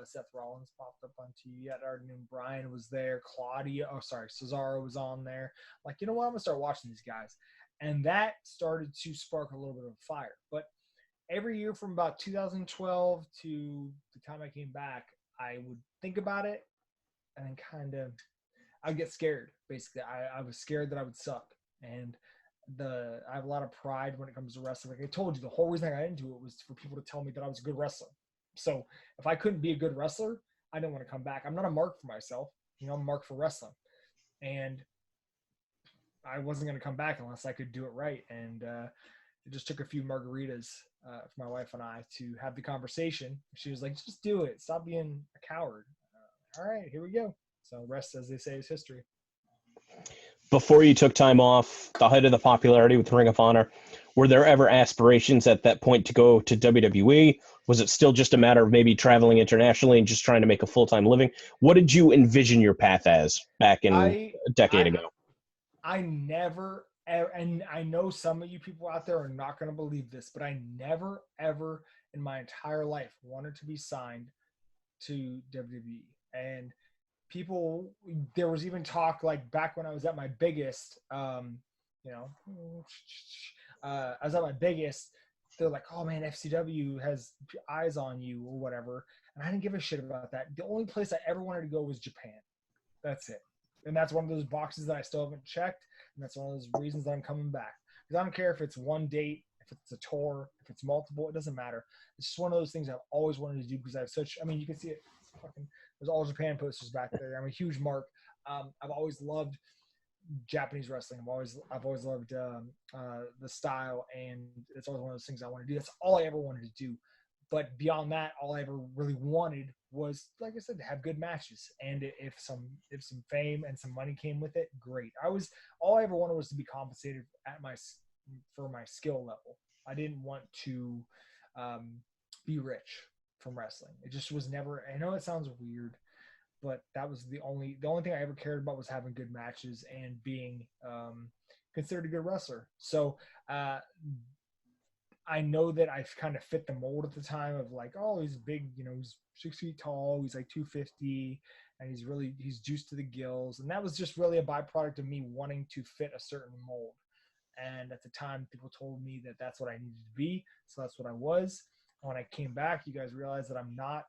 Seth Rollins popped up on TV. I already knew Brian was there. Cesaro was on there. Like, you know what? I'm gonna start watching these guys, and that started to spark a little bit of a fire. But every year from about 2012 to the time I came back, I would think about it, and then I'd get scared. Basically, I was scared that I would suck, and I have a lot of pride when it comes to wrestling. Like I told you, the whole reason I got into it was for people to tell me that I was a good wrestler. So if I couldn't be a good wrestler, I didn't want to come back. I'm not a mark for myself. I'm a mark for wrestling. And I wasn't going to come back unless I could do it right. And it just took a few margaritas for my wife and I to have the conversation. She was like, just do it. Stop being a coward. All right, here we go. So the rest, as they say, is history. Before you took time off, the height of the popularity with Ring of Honor, were there ever aspirations at that point to go to WWE? Was it still just a matter of maybe traveling internationally and just trying to make a full-time living? What did you envision your path as back in a decade ago? I never, and I know some of you people out there are not going to believe this, but I never, ever in my entire life wanted to be signed to WWE. And there was even talk back when I was at my biggest, I was at my biggest, they're like, oh man, FCW has eyes on you or whatever. And I didn't give a shit about that. The only place I ever wanted to go was Japan. That's it. And that's one of those boxes that I still haven't checked. And that's one of those reasons that I'm coming back. Because I don't care if it's one date, if it's a tour, if it's multiple, it doesn't matter. It's just one of those things I've always wanted to do because I have you can see it. There's all Japan posters back there. I'm a huge mark. I've always loved Japanese wrestling. I've always loved the style, and it's always one of those things I want to do. That's all I ever wanted to do. But beyond that, all I ever really wanted was, like I said, to have good matches. And if some fame and some money came with it, great. All I ever wanted was to be compensated for my skill level. I didn't want to be rich from wrestling. It just was never. I know it sounds weird, but that was the only thing I ever cared about was having good matches and being considered a good wrestler. So I know that I kind of fit the mold at the time of he's big, he's 6 feet tall, he's like 250, and he's juiced to the gills. And that was just really a byproduct of me wanting to fit a certain mold. And at the time, people told me that that's what I needed to be. So that's what I was. When I came back, you guys realized that I'm not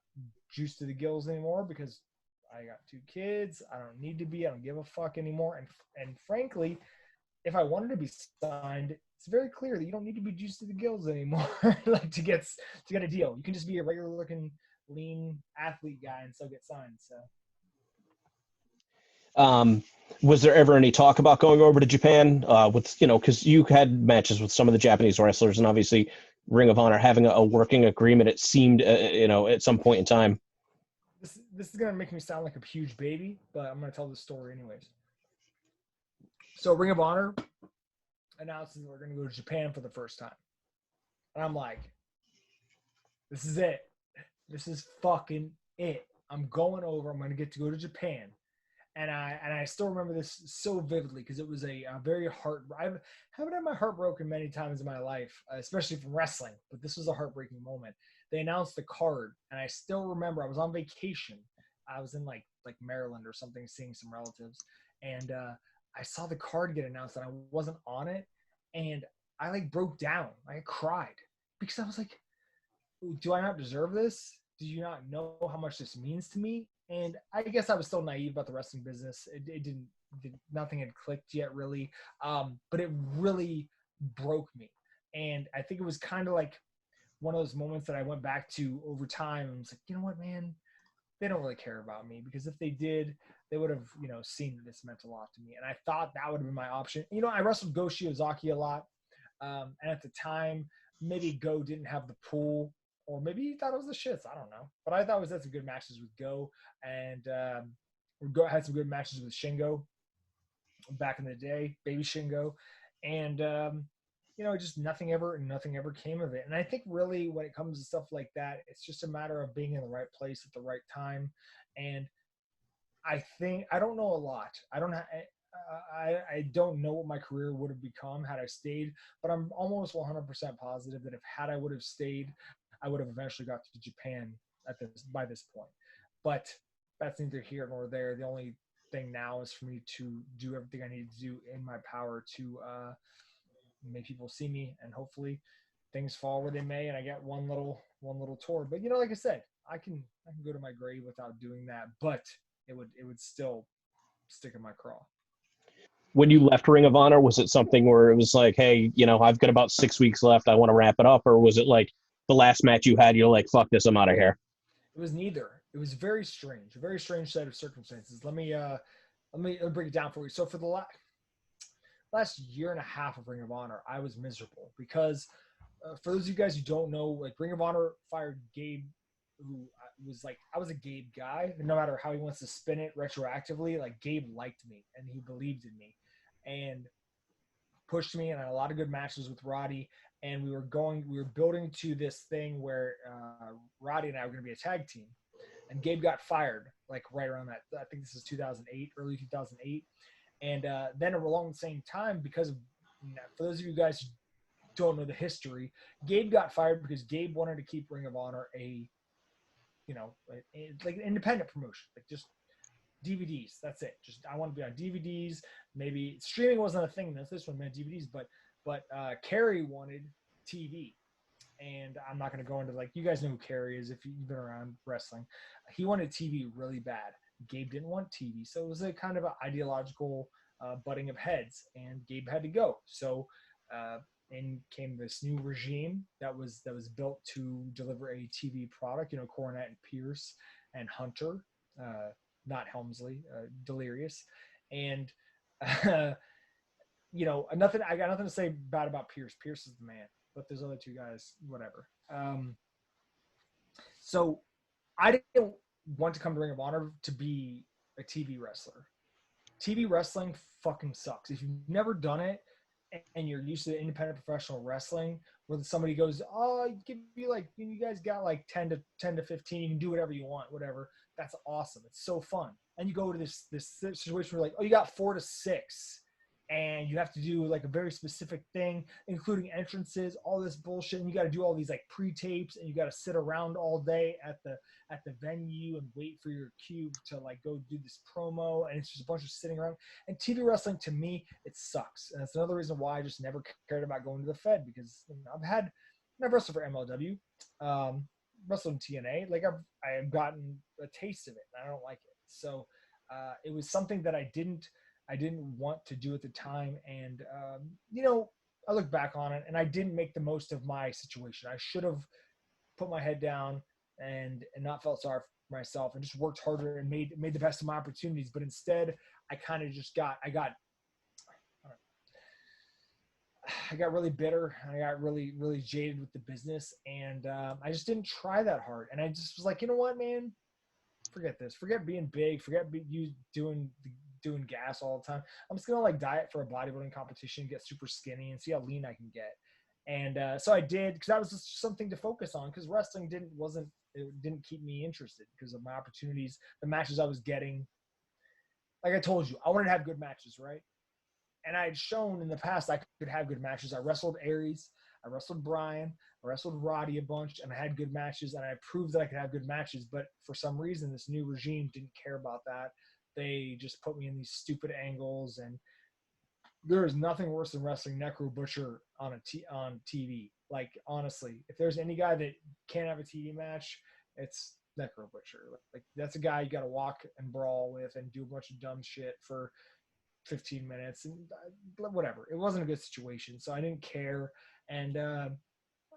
juiced to the gills anymore because I got 2 kids. I don't need to be. I don't give a fuck anymore. And frankly, if I wanted to be signed, it's very clear that you don't need to be juiced to the gills anymore, like to get a deal. You can just be a regular looking, lean athlete guy and still get signed. So Um, was there ever any talk about going over to Japan with, because you had matches with some of the Japanese wrestlers, and obviously Ring of Honor having a working agreement, it seemed, at some point in time. this is gonna make me sound like a huge baby, but I'm gonna tell this story anyways. So Ring of Honor announces we're gonna go to Japan for the first time, and I'm like, this is it. This is fucking it. I'm going over. I'm gonna get to go to Japan. And I still remember this so vividly because it was a very I haven't had my heart broken many times in my life, especially from wrestling. But this was a heartbreaking moment. They announced the card, and I still remember I was on vacation. I was in like Maryland or something, seeing some relatives, and I saw the card get announced, and I wasn't on it, and I like broke down. I cried because I was like, do I not deserve this? Do you not know how much this means to me? And I guess I was still naive about the wrestling business. Nothing had clicked yet really. But it really broke me. And I think it was kind of like one of those moments that I went back to over time and was like, you know what, man, they don't really care about me, because if they did, they would have, seen that this meant a lot to me. And I thought that would have been my option. I wrestled Go Shiozaki a lot. And at the time, maybe Go didn't have the pool, or maybe he thought it was the shits. I don't know. But I thought we had some good matches with Go, and Go had some good matches with Shingo back in the day, baby Shingo. And, just nothing ever came of it. And I think really when it comes to stuff like that, it's just a matter of being in the right place at the right time. And I think I don't know a lot. I don't know what my career would have become had I stayed, but I'm almost 100% positive that if had I would have stayed, I would have eventually got to Japan by this point. But that's neither here nor there. The only thing now is for me to do everything I need to do in my power to make people see me, and hopefully things fall where they may, and I get one little tour. But like I said, I can go to my grave without doing that, but it would still stick in my craw. When you left Ring of Honor, was it something where it was like, hey, I've got about 6 weeks left, I want to wrap it up? Or was it like the last match you had, you're like, fuck this, I'm out of here? It was neither. It was very strange, a very strange set of circumstances. Let me break it down for you. So for the last year and a half of Ring of Honor, I was miserable because for those of you guys who don't know, like Ring of Honor fired Gabe, who was like, I was a Gabe guy. No matter how he wants to spin it retroactively, like Gabe liked me and he believed in me and pushed me, and I had a lot of good matches with Roddy. And we were building to this thing where Roddy and I were going to be a tag team. And Gabe got fired like right around that. I think this is 2008, early 2008. And then along the same time, because for those of you guys who don't know the history, Gabe got fired because Gabe wanted to keep Ring of Honor like an independent promotion, like just DVDs. That's it. Just I want to be on DVDs. Maybe streaming wasn't a thing. This one meant DVDs, but Kerry wanted TV. And I'm not going to go into you guys know who Kerry is if you've been around wrestling. He wanted TV really bad. Gabe didn't want TV, so it was a kind of an ideological butting of heads, and Gabe had to go. So in came this new regime that was built to deliver a TV product. Cornette and Pierce and Hunter, not Helmsley, Delirious, and nothing. I got nothing to say bad about Pierce. Pierce is the man, but there's other two guys, whatever. So I didn't want to come to Ring of Honor to be a TV wrestler. TV wrestling fucking sucks. If you've never done it and you're used to independent professional wrestling, where somebody goes, "Oh, give you you guys got like 10 to 15, you can do whatever you want, whatever." That's awesome. It's so fun. And you go to this situation where "Oh, you got 4 to 6." And you have to do like a very specific thing, including entrances, all this bullshit. And you got to do all these like pre-tapes, and you got to sit around all day at the venue and wait for your cue to go do this promo. And it's just a bunch of sitting around. And TV wrestling, to me, it sucks. And it's another reason why I just never cared about going to the Fed, because I've had And I've wrestled for MLW, wrestled in TNA. Like I've gotten a taste of it, and I don't like it. So it was something that I didn't want to do at the time, and I look back on it, and I didn't make the most of my situation. I should have put my head down and not felt sorry for myself and just worked harder and made the best of my opportunities. But instead, I kind of just I got really bitter. I got really, really jaded with the business, and I just didn't try that hard. And I just was like, you know what, man? Forget this. Forget being big. Forget you doing gas all the time. I'm just gonna like diet for a bodybuilding competition, get super skinny, and see how lean I can get. And so I did, because that was just something to focus on. Because wrestling didn't keep me interested because of my opportunities, the matches I was getting. Like I told you, I wanted to have good matches, right? And I had shown in the past I could have good matches. I wrestled Aries, I wrestled Brian, I wrestled Roddy a bunch, and I had good matches, and I proved that I could have good matches. But for some reason, this new regime didn't care about that. They just put me in these stupid angles, and there is nothing worse than wrestling Necro Butcher on TV. Like, honestly, if there's any guy that can't have a TV match, it's Necro Butcher. Like that's a guy you got to walk and brawl with and do a bunch of dumb shit for 15 minutes and whatever. It wasn't a good situation, so I didn't care. And I'm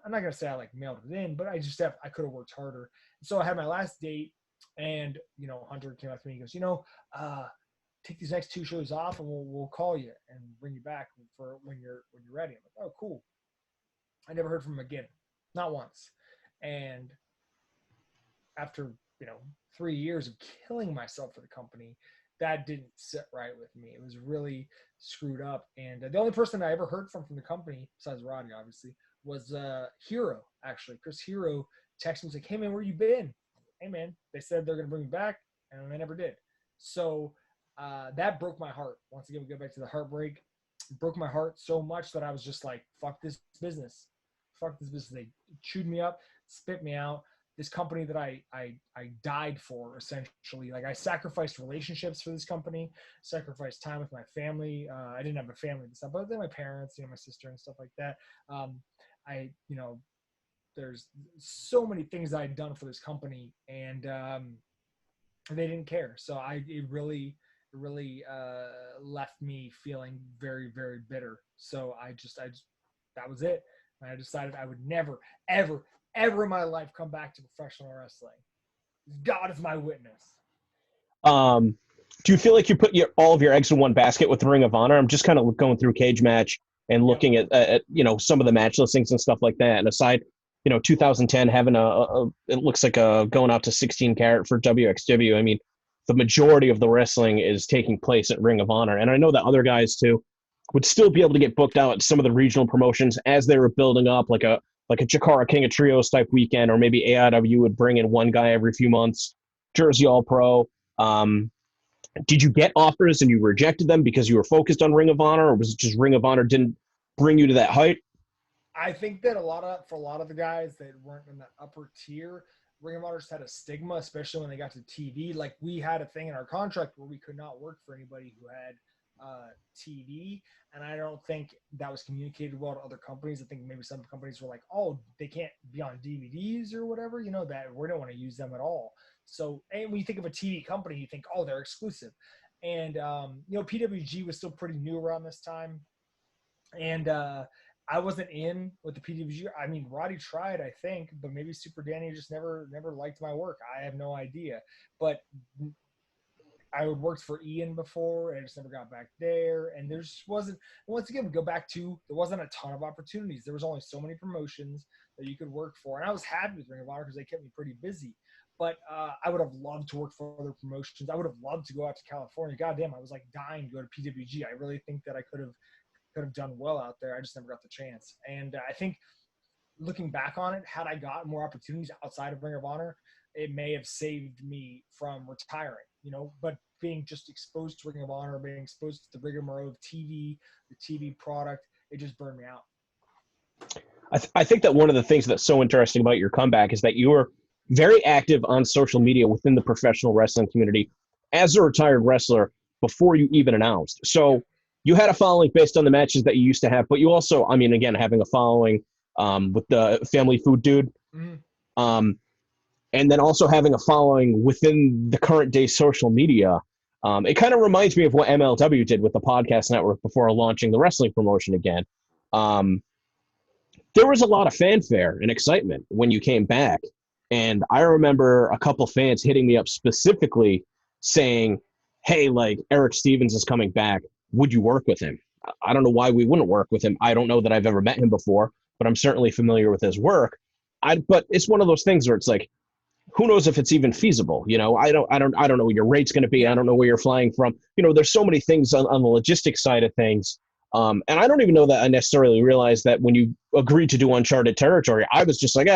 not gonna say I like mailed it in, but I could have worked harder. So I had my last date, and Hunter came up to me. He goes, take these next 2 shows off, and we'll call you and bring you back for when you're ready. I'm like, oh, cool. I never heard from him again, not once. And after 3 years of killing myself for the company, that didn't sit right with me. It was really screwed up. And the only person I ever heard from the company, besides Roddy, obviously, was Hero, actually. Chris Hero texted me, like, hey, man, where you been? Hey, man, they said they're going to bring me back, and they never did. So that broke my heart. Once again, we go back to the heartbreak. It broke my heart so much that I was just like, fuck this business. Fuck this business. They chewed me up, spit me out. This company that I died for, essentially. Like, I sacrificed relationships for this company, sacrificed time with my family. I didn't have a family and stuff, but then my parents, my sister and stuff like that. There's so many things I'd done for this company, and they didn't care. So it really left me feeling very, very bitter. So I just that was it. And I decided I would never, ever, ever in my life come back to professional wrestling. God is my witness. Do you feel like you put all of your eggs in one basket with Ring of Honor? I'm just kind of going through Cage Match and looking at some of the match listings and stuff like that. And aside, 2010 having it looks like going out to 16 carat for WXW. I mean, the majority of the wrestling is taking place at Ring of Honor, and I know that other guys too would still be able to get booked out at some of the regional promotions as they were building up, like a Chikara King of Trios type weekend, or maybe AIW would bring in one guy every few months, Jersey All Pro. Did you get offers and you rejected them because you were focused on Ring of Honor, or was it just Ring of Honor didn't bring you to that height? I think that for a lot of the guys that weren't in that upper tier, Ring of Honor just had a stigma, especially when they got to TV. Like, we had a thing in our contract where we could not work for anybody who had TV, and I don't think that was communicated well to other companies. I think maybe some companies were like, oh, they can't be on DVDs or whatever, that we don't want to use them at all. So, and when you think of a TV company, you think, oh, they're exclusive. And PWG was still pretty new around this time, and I wasn't in with the PWG. I mean, Roddy tried, I think, but maybe Super Danny just never liked my work. I have no idea. But I had worked for Ian before, and I just never got back there. And there just wasn't, once again, we go back to, there wasn't a ton of opportunities. There was only so many promotions that you could work for. And I was happy with Ring of Honor because they kept me pretty busy. But I would have loved to work for other promotions. I would have loved to go out to California. Goddamn, I was like dying to go to PWG. I really think that I could have done well out there. I just never got the chance. And I think looking back on it, had I got more opportunities outside of Ring of Honor, it may have saved me from retiring, but being just exposed to Ring of Honor, being exposed to the rigmarole of TV, the TV product, it just burned me out. I think that one of the things that's so interesting about your comeback is that you were very active on social media within the professional wrestling community as a retired wrestler before you even announced. So you had a following based on the matches that you used to have, but you also, I mean, again, having a following with the family food dude. Mhm. And then also having a following within the current day social media. It kind of reminds me of what MLW did with the podcast network before launching the wrestling promotion again. Um, there was a lot of fanfare and excitement when you came back. And I remember a couple fans hitting me up specifically saying, hey, like Erick Stevens is coming back. Would you work with him? I don't know why we wouldn't work with him. I don't know that I've ever met him before, but I'm certainly familiar with his work. But it's one of those things where it's like, who knows if it's even feasible? I don't know what your rate's going to be. I don't know where you're flying from. There's so many things on the logistics side of things. And I don't even know that I necessarily realized that when you agreed to do Uncharted Territory, I was just like,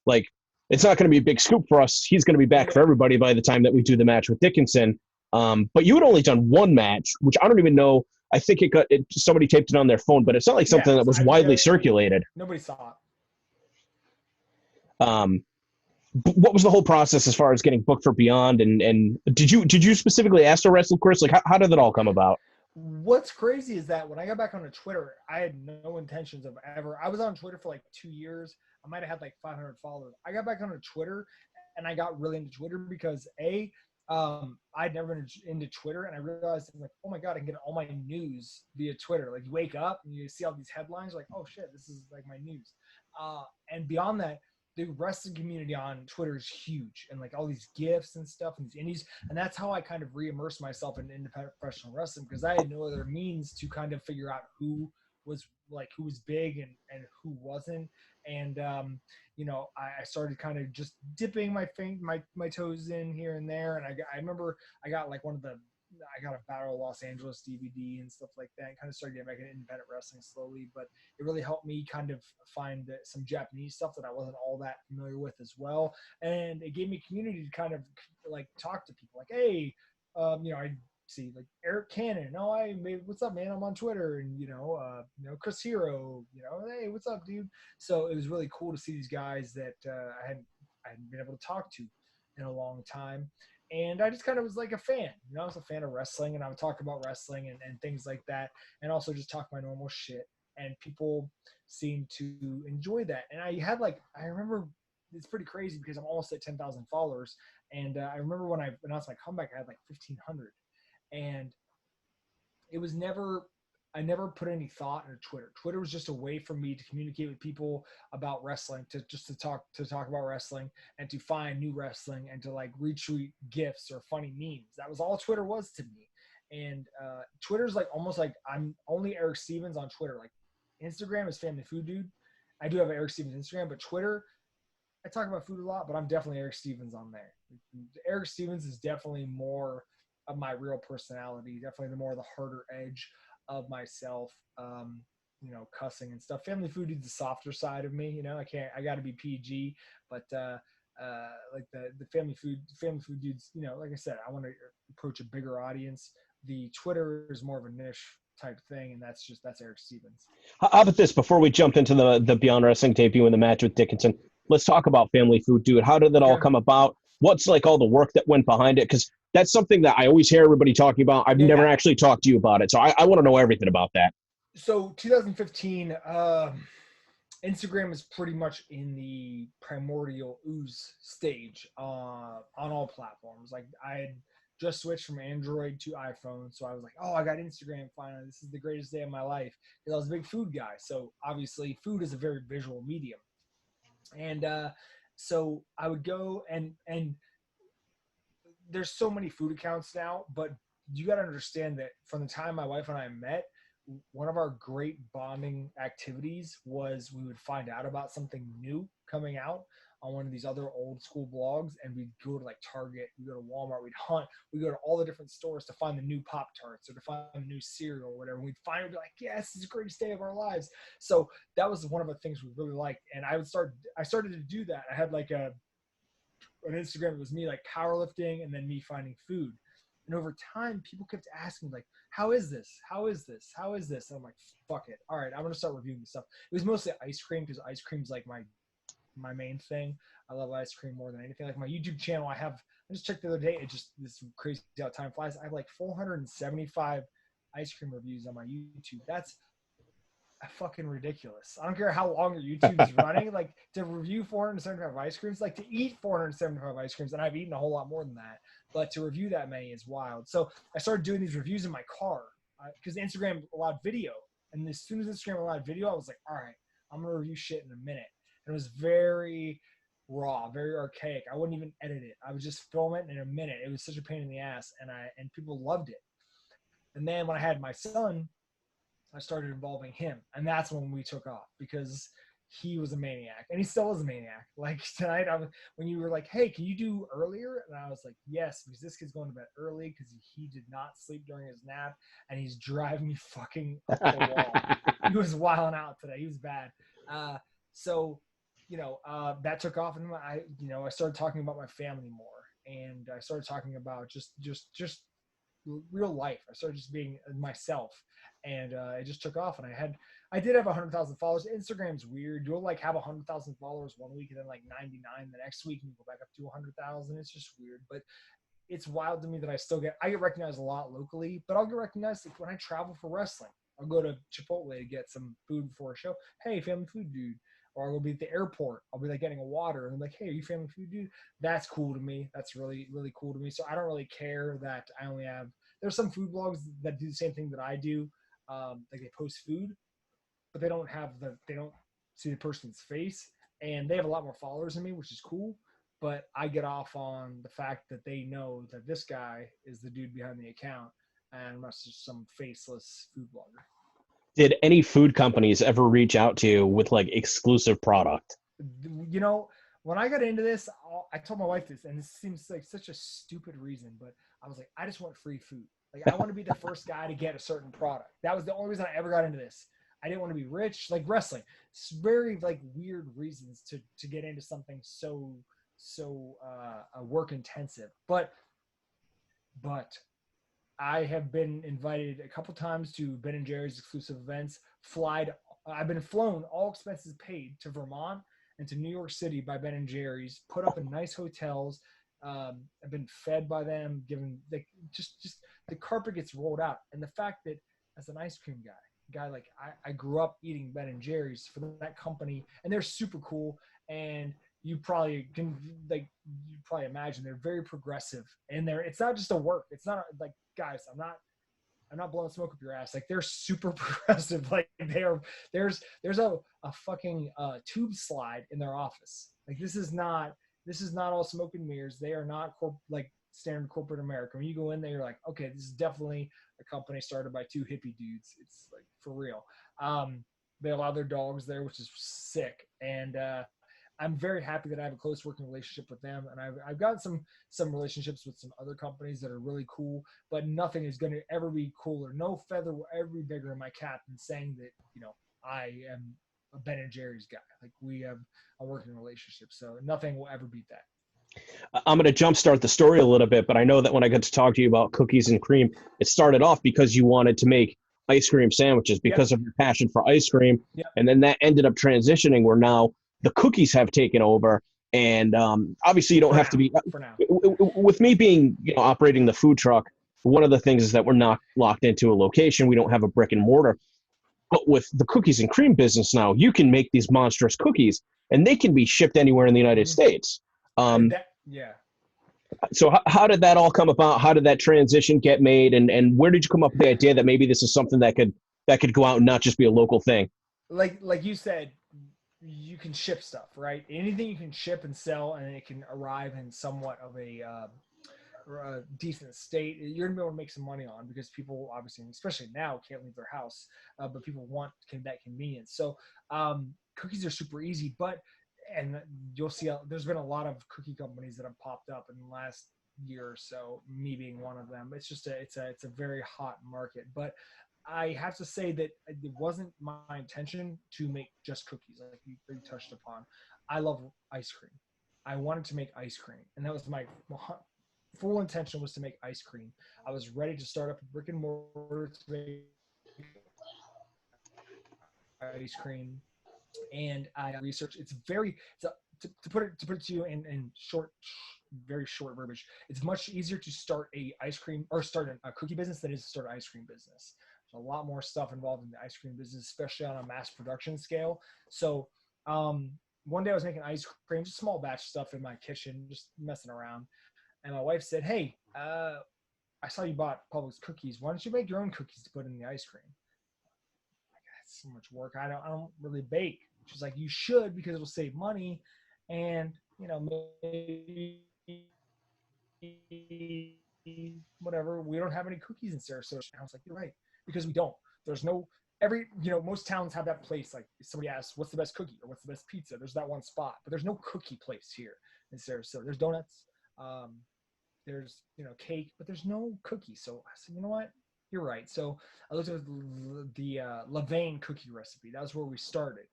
like it's not going to be a big scoop for us. He's going to be back for everybody by the time that we do the match with Dickinson. But you had only done one match, which I don't even know. I think somebody taped it on their phone, but it's not like something that was widely circulated. Nobody saw it. What was the whole process as far as getting booked for Beyond? And did you specifically ask to wrestle Chris? Like, how did it all come about? What's crazy is that when I got back onto Twitter, I had no intentions of ever. I was on Twitter for like 2 years. I might have had like 500 followers. I got back onto Twitter, and I got really into Twitter because I'd never been into Twitter, and I realized I'm like, oh my god, I can get all my news via Twitter. Like, you wake up and you see all these headlines, like, oh shit, this is like my news. And beyond that, the wrestling community on Twitter is huge, and like all these gifs and stuff and these indies. And that's how I kind of re-immersed myself in independent professional wrestling, because I had no other means to kind of figure out who was big and who wasn't. And, I started kind of just dipping my toes in here and there. And I remember I got like I got a Battle of Los Angeles DVD and stuff like that, and kind of started getting back into independent wrestling slowly. But it really helped me kind of find some Japanese stuff that I wasn't all that familiar with as well. And it gave me community to kind of like talk to people like, hey, I see like Erick Cannon. What's up, man? I'm on Twitter, and Chris Hero. Hey, what's up, dude? So it was really cool to see these guys that I hadn't been able to talk to in a long time. And I just kind of was like a fan. I was a fan of wrestling, and I would talk about wrestling and things like that, and also just talk my normal shit. And people seemed to enjoy that. And I remember, it's pretty crazy because I'm almost at 10,000 followers. And I remember when I announced my comeback, I had like 1,500. And it was I never put any thought into Twitter. Twitter was just a way for me to communicate with people about wrestling, to talk about wrestling, and to find new wrestling, and to like retweet gifs or funny memes. That was all Twitter was to me. And Twitter's like almost like I'm only Erick Stevens on Twitter. Like, Instagram is Family Food Dude. I do have an Erick Stevens Instagram, but Twitter, I talk about food a lot, but I'm definitely Erick Stevens on there. Erick Stevens is definitely more of my real personality, definitely the more the harder edge of myself, cussing and stuff. Family Food is the softer side of me. I got to be PG, but like the family food dudes, like I said, I want to approach a bigger audience. The Twitter is more of a niche type thing, and that's Erick Stevens. How about this? Before we jump into the Beyond Wrestling debut and the match with Dickinson, let's talk about Family Food Dude. How did that all come about? What's like all the work that went behind it? Because that's something that I always hear everybody talking about. I've never actually talked to you about it, so I want to know everything about that. So 2015, Instagram is pretty much in the primordial ooze stage on all platforms. Like, I had just switched from Android to iPhone, so I was like, oh, I got Instagram finally. This is the greatest day of my life, because I was a big food guy. So obviously food is a very visual medium. And so I would go and there's so many food accounts now, but you got to understand that from the time my wife and I met, one of our great bonding activities was we would find out about something new coming out on one of these other old school blogs, and we'd go to like Target, we'd go to Walmart, we'd hunt, we'd go to all the different stores to find the new Pop-Tarts or to find the new cereal or whatever. And we'd finally be like, yes, this is the greatest day of our lives. So that was one of the things we really liked. And I started to do that. I had like an Instagram. It was me like powerlifting and then me finding food. And over time, people kept asking like, how is this? How is this? How is this? And I'm like, fuck it. All right, I'm going to start reviewing this stuff. It was mostly ice cream, because ice cream's like my main thing. I love ice cream more than anything. Like my YouTube channel, I just checked the other day. This crazy how time flies. I have like 475 ice cream reviews on my YouTube. fucking ridiculous. I don't care how long your YouTube is running. Like to review 475 ice creams, like to eat 475 ice creams, and I've eaten a whole lot more than that. But to review that many is wild. So I started doing these reviews in my car because Instagram allowed video, and as soon as Instagram allowed video, I was like, all right, I'm gonna review shit in a minute. And it was very raw, very archaic. I wouldn't even edit it. I would just film it in a minute. It was such a pain in the ass, and people loved it. And then when I had my son, I started involving him, and that's when we took off because he was a maniac, and he still is a maniac. Like tonight, when you were like, "Hey, can you do earlier?" and I was like, "Yes," because this kid's going to bed early because he did not sleep during his nap, and he's driving me fucking up the wall. He was wilding out today. He was bad. So, that took off, and I started talking about my family more, and I started talking about just real life. I started just being myself, and it just took off. And I did have 100,000 followers. Instagram's weird. You'll like have 100,000 followers one week and then like 99 the next week, and you go back up to 100,000. It's just weird, but it's wild to me that I get recognized a lot locally, but I'll get recognized like when I travel for wrestling. I'll go to Chipotle to get some food before a show. Hey, family food dude. Or I'll be at the airport. I'll be like getting a water, and I'm like, hey, are you family food dude? That's cool to me. That's really, really cool to me. So I don't really care that I only have. There's some food blogs that do the same thing that I do. Like they post food, but they don't see the person's face, and they have a lot more followers than me, which is cool. But I get off on the fact that they know that this guy is the dude behind the account, and I'm not just some faceless food blogger. Did any food companies ever reach out to you with like exclusive product? When I got into this, I told my wife this, and this seems like such a stupid reason, but I was like, I just want free food. Like I want to be the first guy to get a certain product. That was the only reason I ever got into this. I didn't want to be rich, like wrestling. It's very like weird reasons to get into something so work intensive. But I have been invited a couple times to Ben and Jerry's exclusive events. I've been flown, all expenses paid, to Vermont and to New York City by Ben and Jerry's. Put up in nice hotels. I've been fed by them. Given just the carpet gets rolled out, and the fact that as an ice cream guy like I grew up eating Ben and Jerry's for that company, and they're super cool. And you probably imagine they're very progressive, and it's not just a work. It's not like, guys, I'm not blowing smoke up your ass. Like they're super progressive. Like there's a fucking tube slide in their office. Like this is not all smoke and mirrors. They are not like standard corporate America. When you go in there, you're like, okay, this is definitely a company started by two hippie dudes. It's like for real. They allow their dogs there, which is sick. And I'm very happy that I have a close working relationship with them, and I've gotten some relationships with some other companies that are really cool, but nothing is going to ever be cooler. No feather will ever be bigger in my cap than saying that I am a Ben and Jerry's guy. Like we have a working relationship, so nothing will ever beat that. I'm going to jumpstart the story a little bit, but I know that when I got to talk to you about cookies and cream, it started off because you wanted to make ice cream sandwiches because of your passion for ice cream, and then that ended up transitioning where now the cookies have taken over, and obviously you don't have to be. For now. With me being, operating the food truck, one of the things is that we're not locked into a location. We don't have a brick and mortar. But with the cookies and cream business now, you can make these monstrous cookies, and they can be shipped anywhere in the United States. So how did that all come about? How did that transition get made, and where did you come up with the idea that maybe this is something that could go out and not just be a local thing? Like you said, you can ship stuff, right? Anything you can ship and sell, and it can arrive in somewhat of a decent state, you're gonna be able to make some money on, because people obviously, especially now, can't leave their house, but people want that convenience. So cookies are super easy, and you'll see there's been a lot of cookie companies that have popped up in the last year or so, me being one of them. It's just it's a very hot market. But I have to say that it wasn't my intention to make just cookies, like you touched upon. I love ice cream. I wanted to make ice cream, and that was my full intention, was to make ice cream. I was ready to start up a brick and mortar to make ice cream, and I researched. To put it to you in very short verbiage. It's much easier to start a ice cream or start a cookie business than it is to start an ice cream business. There's a lot more stuff involved in the ice cream business, especially on a mass production scale. So one day I was making ice cream, just small batch stuff in my kitchen, just messing around. And my wife said, "Hey, I saw you bought Publix cookies. Why don't you make your own cookies to put in the ice cream?" Like, that's so much work. I don't really bake. She's like, "You should, because it'll save money, and maybe whatever. We don't have any cookies in Sarasota." I was like, "You're right, because we don't. There's no most towns have that place. Like, if somebody asks, what's the best cookie or what's the best pizza? There's that one spot, but there's no cookie place here in Sarasota. There's donuts, there's cake, but there's no cookie." So I said, "You know what? You're right." So I looked at the Levain cookie recipe. That was where we started,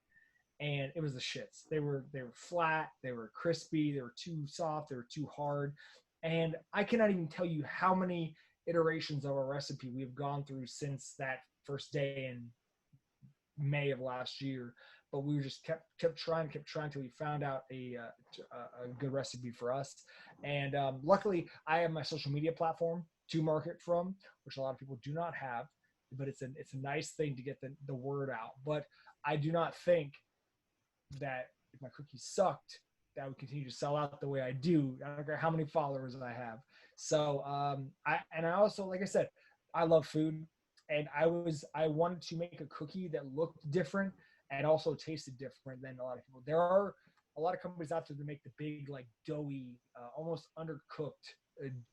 and it was the shits. They were flat, they were crispy, they were too soft, they were too hard, and I cannot even tell you how many iterations of a recipe we've gone through since that first day in May of last year. But we just kept trying till we found out a good recipe for us. And luckily, I have my social media platform to market from, which a lot of people do not have. But it's a nice thing to get the word out. But I do not think that if my cookies sucked, that would continue to sell out the way I do. I don't care how many followers I have. So I also, like I said, I love food, and I wanted to make a cookie that looked different and also tasted different than a lot of people. There are a lot of companies out there that make the big, like, doughy, almost undercooked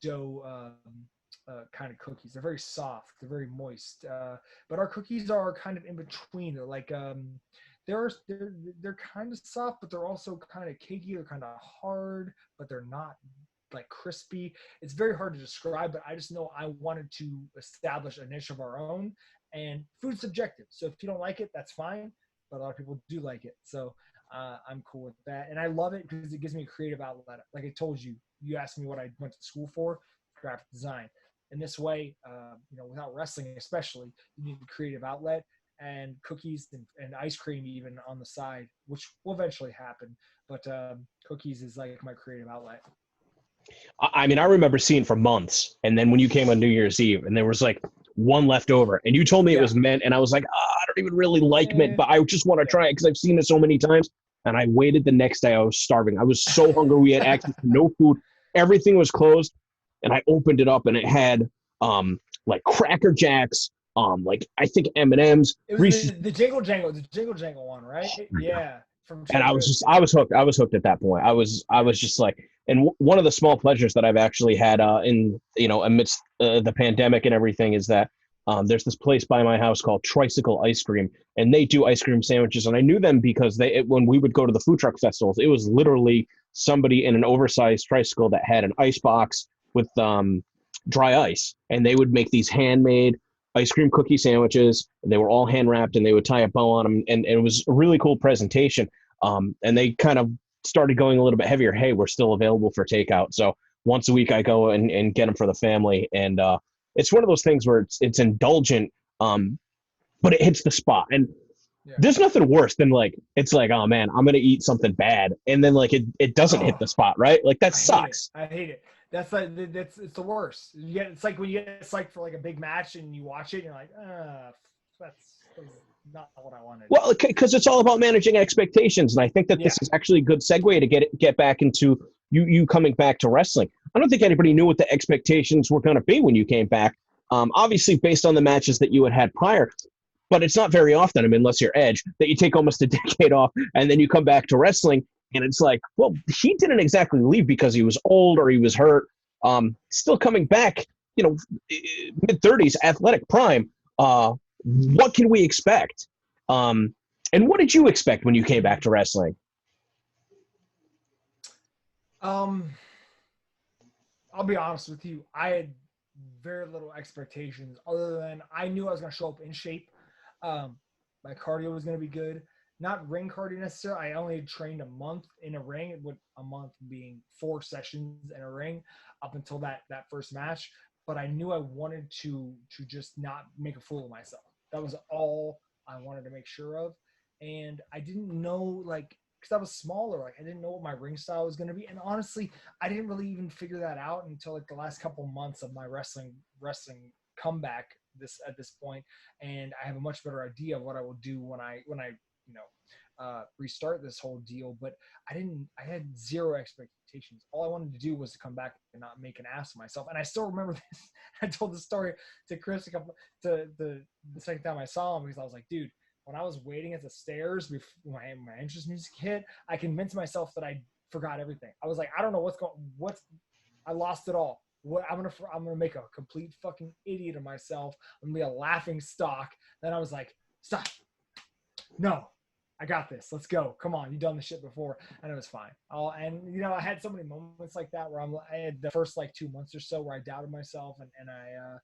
dough kind of cookies. They're very soft, they're very moist, but our cookies are kind of in between. They're like they're kind of soft, but they're also kind of cakey. They're kind of hard, but they're not like crispy. It's very hard to describe, but I just know I wanted to establish a niche of our own. And food's subjective, so if you don't like it, that's fine. But a lot of people do like it, so I'm cool with that. And I love it because it gives me a creative outlet. Like I told you, you asked me what I went to school for, graphic design. In this way, without wrestling especially, you need a creative outlet, and cookies and ice cream even on the side, which will eventually happen. But cookies is like my creative outlet. I mean, I remember seeing for months, and then when you came on New Year's Eve, and there was like one left over, and you told me it was mint, and I was like, I don't even really like mint, but I just want to try it because I've seen it so many times. And I waited the next day. I was starving. I was so hungry. We had access to no food. Everything was closed, and I opened it up, and it had like Cracker Jacks, like I think M&Ms. It was the Jingle Jangle one, right? Yeah, from And childhood. I was hooked. I was hooked at that point. I was just like, and one of the small pleasures that I've actually had in amidst the pandemic and everything is that there's this place by my house called Tricycle Ice Cream, and they do ice cream sandwiches. And I knew them because when we would go to the food truck festivals, it was literally somebody in an oversized tricycle that had an ice box with dry ice, and they would make these handmade ice cream cookie sandwiches. And they were all hand wrapped, and they would tie a bow on them, and it was a really cool presentation. And they kind of started going a little bit heavier. Hey, we're still available for takeout. So once a week I go and get them for the family. And it's one of those things where it's indulgent, but it hits the spot. And there's nothing worse than it's like, oh man, I'm going to eat something bad. And then it doesn't hit the spot, right? Like that sucks. I hate it. It's the worst. It's like when you get psyched for like a big match and you watch it and you're like, that's not what I wanted. Well, because it's all about managing expectations, and I think that this is actually a good segue to get back into you coming back to wrestling. I don't think anybody knew what the expectations were going to be when you came back. Obviously, based on the matches that you had prior, but it's not very often. I mean, unless you're Edge, that you take almost a decade off and then you come back to wrestling, and it's like, well, he didn't exactly leave because he was old or he was hurt. Still coming back, mid-30s, athletic prime. What can we expect? And what did you expect when you came back to wrestling? I'll be honest with you. I had very little expectations other than I knew I was going to show up in shape. My cardio was going to be good. Not ring cardio necessarily. I only trained a month in a ring, with a month being 4 sessions in a ring up until that first match. But I knew I wanted to just not make a fool of myself. That was all I wanted to make sure of. And I didn't know, because I was smaller, I didn't know what my ring style was going to be. And honestly, I didn't really even figure that out until the last couple months of my wrestling comeback at this point, and I have a much better idea of what I will do when I restart this whole deal. But I had zero expectations. All I wanted to do was to come back and not make an ass of myself. And I still remember this. I told the story to Chris to the second time I saw him, because I was like, dude, when I was waiting at the stairs before my entrance music hit, I convinced myself that I forgot everything. I was like, I don't know I lost it all. I'm gonna make a complete fucking idiot of myself. I'm gonna be a laughing stock. Then I was like, stop. No, I got this. Let's go. Come on, you've done this shit before, and it was fine. I had so many moments like that where I had the first like 2 months or so where I doubted myself and I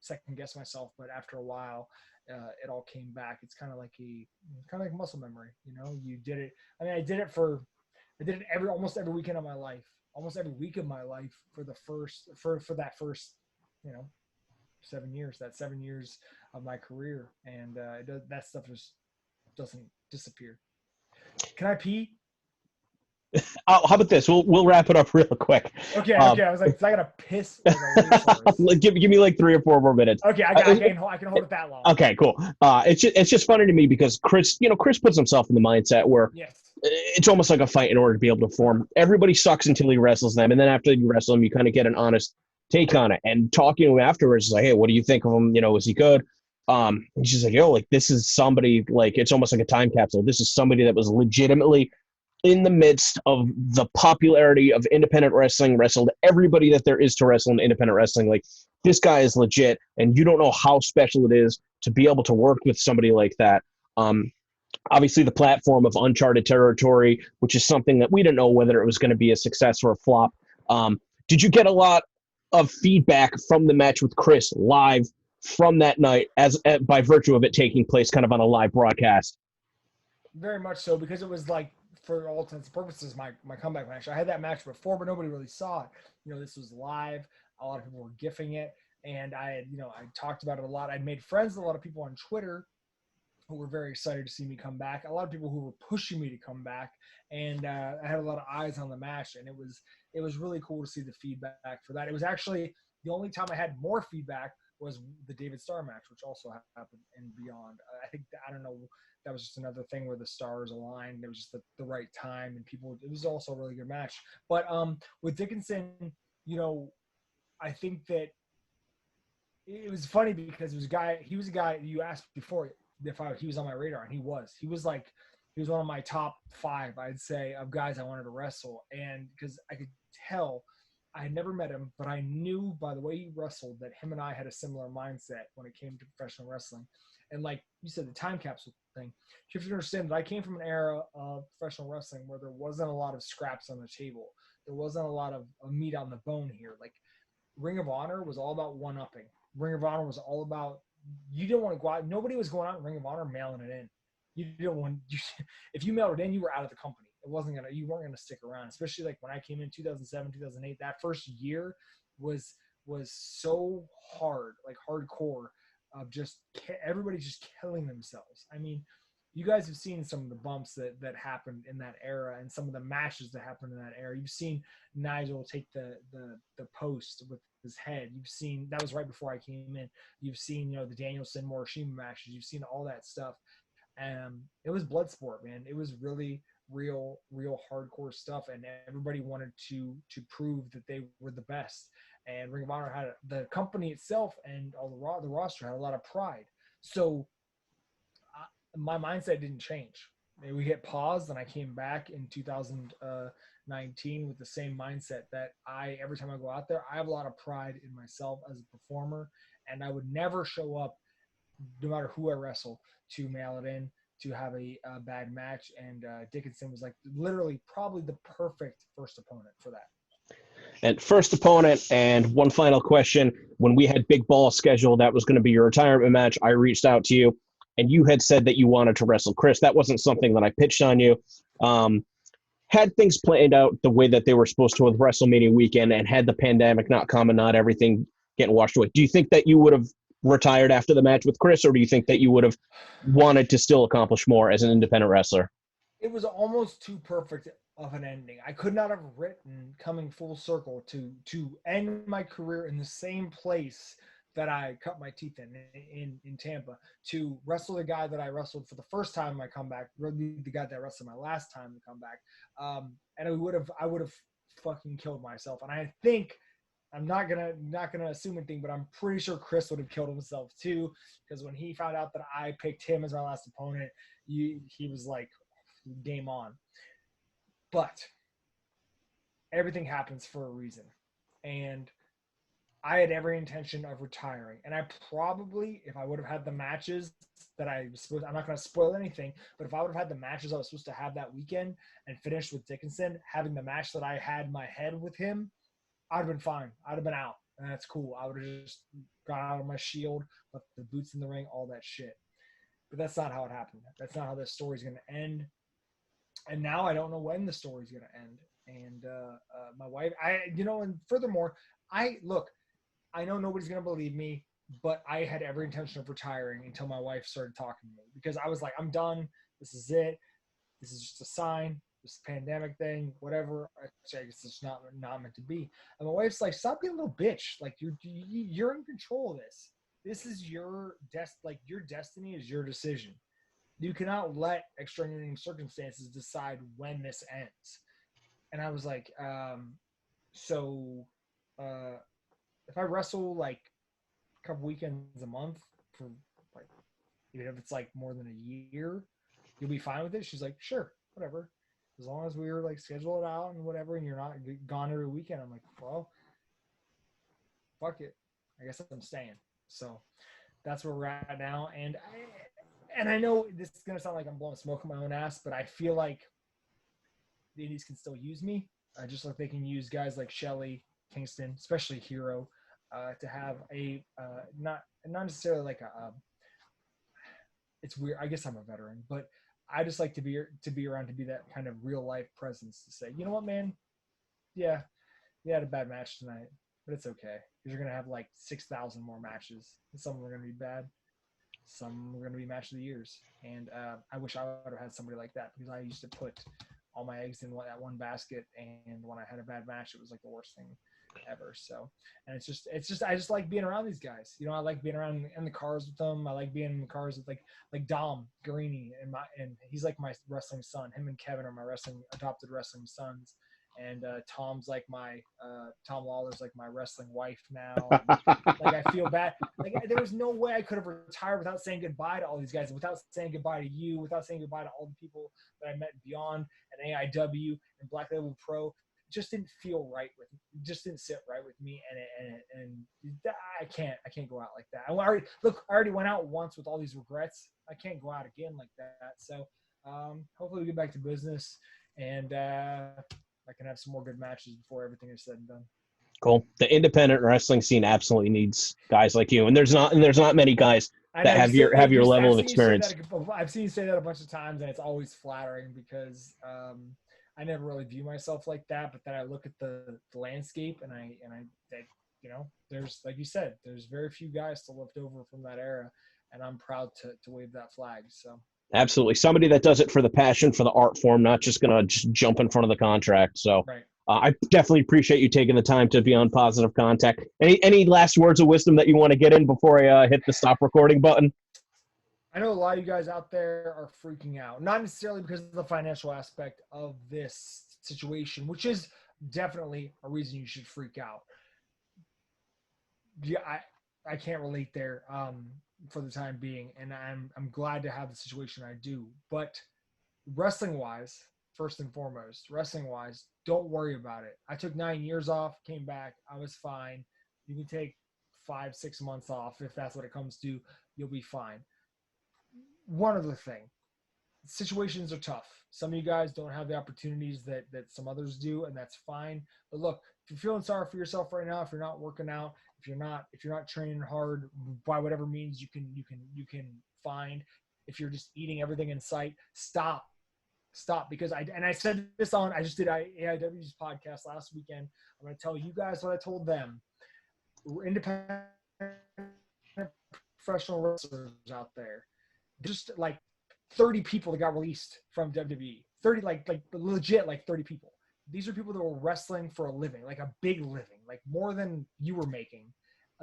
second guessed myself, but after a while, it all came back. It's kind of like muscle memory. You did it. I mean, I did it almost every weekend of my life, almost every week of my life for that first 7 years, that 7 years of my career, and that stuff just doesn't disappear. Can I pee? How about this? We'll wrap it up real quick. Okay. I was like, I gotta piss. Give me like 3 or 4 more minutes. Okay, I can hold it that long. Okay, cool. It's just funny to me because Chris puts himself in the mindset where it's almost like a fight in order to be able to form. Everybody sucks until he wrestles them, and then after you wrestle them, you kind of get an honest take on it. And talking to him afterwards is like, hey, what do you think of him? Is he good? He's just like, yo, like this is somebody, like it's almost like a time capsule. This is somebody that was legitimately in the midst of the popularity of independent wrestling, wrestled everybody that there is to wrestle in independent wrestling. Like, this guy is legit, and you don't know how special it is to be able to work with somebody like that. Obviously, the platform of uncharted territory, which is something that we didn't know whether it was going to be a success or a flop. Did you get a lot of feedback from the match with Chris live from that night, by virtue of it taking place kind of on a live broadcast? Very much so, because it was like, for all intents and purposes, my comeback match. I had that match before, but nobody really saw it. This was live. A lot of people were gifting it, and I talked about it a lot. I'd made friends with a lot of people on Twitter who were very excited to see me come back. A lot of people who were pushing me to come back, and I had a lot of eyes on the match, and it was really cool to see the feedback for that. It was actually the only time I had more feedback was the David Starr match, which also happened in Beyond. I don't know, that was just another thing where the stars aligned. It was just the right time, and it was also a really good match. But with Dickinson, I think that it was funny because he was a guy you asked before if he was on my radar, and he was one of my top 5, I'd say, of guys I wanted to wrestle. And because I could tell, I had never met him, but I knew by the way he wrestled that him and I had a similar mindset when it came to professional wrestling. And like you said, the time capsule thing, you have to understand that I came from an era of professional wrestling where there wasn't a lot of scraps on the table. There wasn't a lot of meat on the bone here. Like, Ring of Honor was all about one-upping. Ring of Honor was all about, you didn't want to go out. Nobody was going out in Ring of Honor mailing it in. If you mailed it in, you were out of the company. You weren't gonna stick around, especially like when I came in 2007, 2008. That first year was so hard, like hardcore, of just everybody just killing themselves. I mean, you guys have seen some of the bumps that happened in that era, and some of the matches that happened in that era. You've seen Nigel take the post with his head. You've seen, that was right before I came in. You've seen the Danielson Morishima matches. You've seen all that stuff. It was blood sport, man. It was really real hardcore stuff, and everybody wanted to prove that they were the best. And Ring of Honor had the company itself, and all the roster had a lot of pride. So my mindset didn't change. We hit pause, and I came back in 2019 with the same mindset that every time I go out there, I have a lot of pride in myself as a performer, and I would never show up, no matter who I wrestle, to mail it in, to have a bad match. And Dickinson was like literally probably the perfect first opponent for that. And first opponent, and one final question. When we had Big Ball scheduled, that was going to be your retirement match, I reached out to you, and you had said that you wanted to wrestle Chris. That wasn't something that I pitched on you. Had things planned out the way that they were supposed to with WrestleMania weekend, and had the pandemic not come and not everything getting washed away, do you think that you would have retired after the match with Chris, or do you think that you would have wanted to still accomplish more as an independent wrestler? It was almost too perfect of an ending. I could not have written, coming full circle, to end my career in the same place that I cut my teeth in Tampa, to wrestle the guy that I wrestled for the first time in my comeback, really the guy that I wrestled my last time to come back. And I would have fucking killed myself. And I think I'm not gonna assume anything, but I'm pretty sure Chris would have killed himself too, because when he found out that I picked him as my last opponent, he was like, game on. But everything happens for a reason, and I had every intention of retiring. And I probably, if I would have had the matches that I was supposed, I'm not going to spoil anything, but if I would have had the matches I was supposed to have that weekend and finished with Dickinson, having the match that I had in my head with him, I'd have been fine. I'd have been out. And that's cool. I would have just got out of my shield, left the boots in the ring, all that shit. But that's not how it happened. That's not how this story's going to end. And now I don't know when the story's going to end. And my wife, and furthermore, I know nobody's going to believe me, but I had every intention of retiring until my wife started talking to me, because I was like, I'm done. This is it. This is just a sign. This pandemic thing, whatever. I guess it's not meant to be. And my wife's like, stop being a little bitch. Like, you're in control of this. This is your your destiny is your decision. You cannot let extraneous circumstances decide when this ends. And I was like, if I wrestle like a couple weekends a month for like, even if it's like more than a year, you'll be fine with it? She's like, sure, whatever. As long as we were like schedule it out and whatever, and you're not gone every weekend. I'm like, well, fuck it. I guess I'm staying. So that's where we're at now. And I know this is gonna sound like I'm blowing smoke in my own ass, but I feel like the Indies can still use me, just like they can use guys like Shelley, Kingston, especially Hero, to have a not necessarily like a. It's weird. I guess I'm a veteran, but I just like to be around, to be that kind of real life presence, to say, you know what, man, yeah, you had a bad match tonight, but it's okay, because you're gonna have like 6,000 more matches, and some of them are gonna be bad, some are gonna be match of the years, and I wish I would have had somebody like that, because I used to put all my eggs in that one basket, and when I had a bad match, it was like the worst thing ever. So, and it's just I just like being around these guys. I like being around in the cars with them. I like being in the cars with like Dom Garini, and he's like my wrestling son. Him and Kevin are my adopted wrestling sons. And Tom's like my Tom Lawler's like my wrestling wife now. Like, I feel bad. Like, there was no way I could have retired without saying goodbye to all these guys, without saying goodbye to you, without saying goodbye to all the people that I met beyond and AIW and Black Label Pro. It just didn't feel right with me. It just didn't sit right with me, and I can't go out like that. I already went out once with all these regrets. I can't go out again like that. So hopefully we get back to business, and I can have some more good matches before everything is said and done. Cool. The independent wrestling scene absolutely needs guys like you, and there's not many guys that have your level of experience. I've seen you say that a bunch of times, and it's always flattering, because I never really view myself like that. But then I look at the landscape, and I there's, like you said, there's very few guys still left over from that era, and I'm proud to wave that flag. So. Absolutely. Somebody that does it for the passion, for the art form, not just going to just jump in front of the contract. So right. I definitely appreciate you taking the time to be on Positive Contact. Any last words of wisdom that you want to get in before I hit the stop recording button? I know a lot of you guys out there are freaking out, not necessarily because of the financial aspect of this situation, which is definitely a reason you should freak out. Yeah, I can't relate there for the time being, and I'm glad to have the situation I do. But wrestling wise, first and foremost, don't worry about it. I took 9 years off, came back, I was fine. You can take 5-6 months off if that's what it comes to. You'll be fine. One other thing, situations are tough. Some of you guys don't have the opportunities that some others do, and that's fine. But look, if you're feeling sorry for yourself right now, if you're not working out, if you're not training hard by whatever means you can find, if you're just eating everything in sight, stop, because I said this I just did AIW's podcast last weekend. I'm going to tell you guys what I told them. Independent professional wrestlers out there, just like 30 people that got released from WWE. 30, like legit, like 30 people. These are people that were wrestling for a living, like a big living, like more than you were making.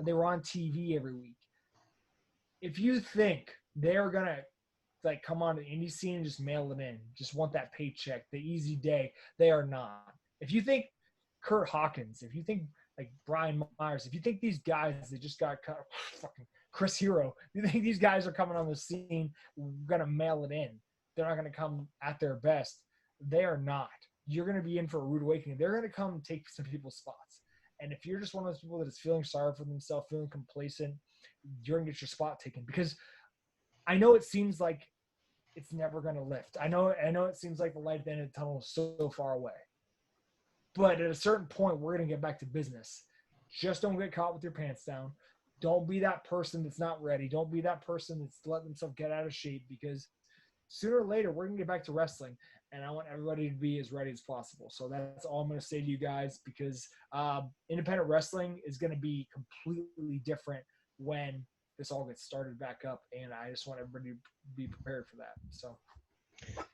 They were on TV every week. If you think they're gonna like come on to the indie scene and just mail it in, just want that paycheck, the easy day, they are not. If you think Kurt Hawkins, if you think like Brian Myers, if you think these guys that just got cut, fucking Chris Hero, you think these guys are coming on the scene, gonna mail it in, they're not gonna come at their best. They are not. You're gonna be in for a rude awakening. They're gonna come take some people's spots. And if you're just one of those people that is feeling sorry for themselves, feeling complacent, you're gonna get your spot taken. Because I know it seems like it's never gonna lift. I know it seems like the light at the end of the tunnel is so far away. But at a certain point, we're gonna get back to business. Just don't get caught with your pants down. Don't be that person that's not ready. Don't be that person that's letting themselves get out of shape, because sooner or later we're gonna get back to wrestling, and I want everybody to be as ready as possible. So that's all I'm gonna say to you guys, because independent wrestling is gonna be completely different when this all gets started back up, and I just want everybody to be prepared for that. So.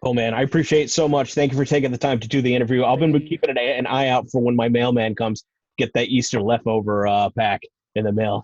Oh man, I appreciate it so much. Thank you for taking the time to do the interview. I'll be keeping an eye out for when my mailman comes, get that Easter leftover pack in the mail.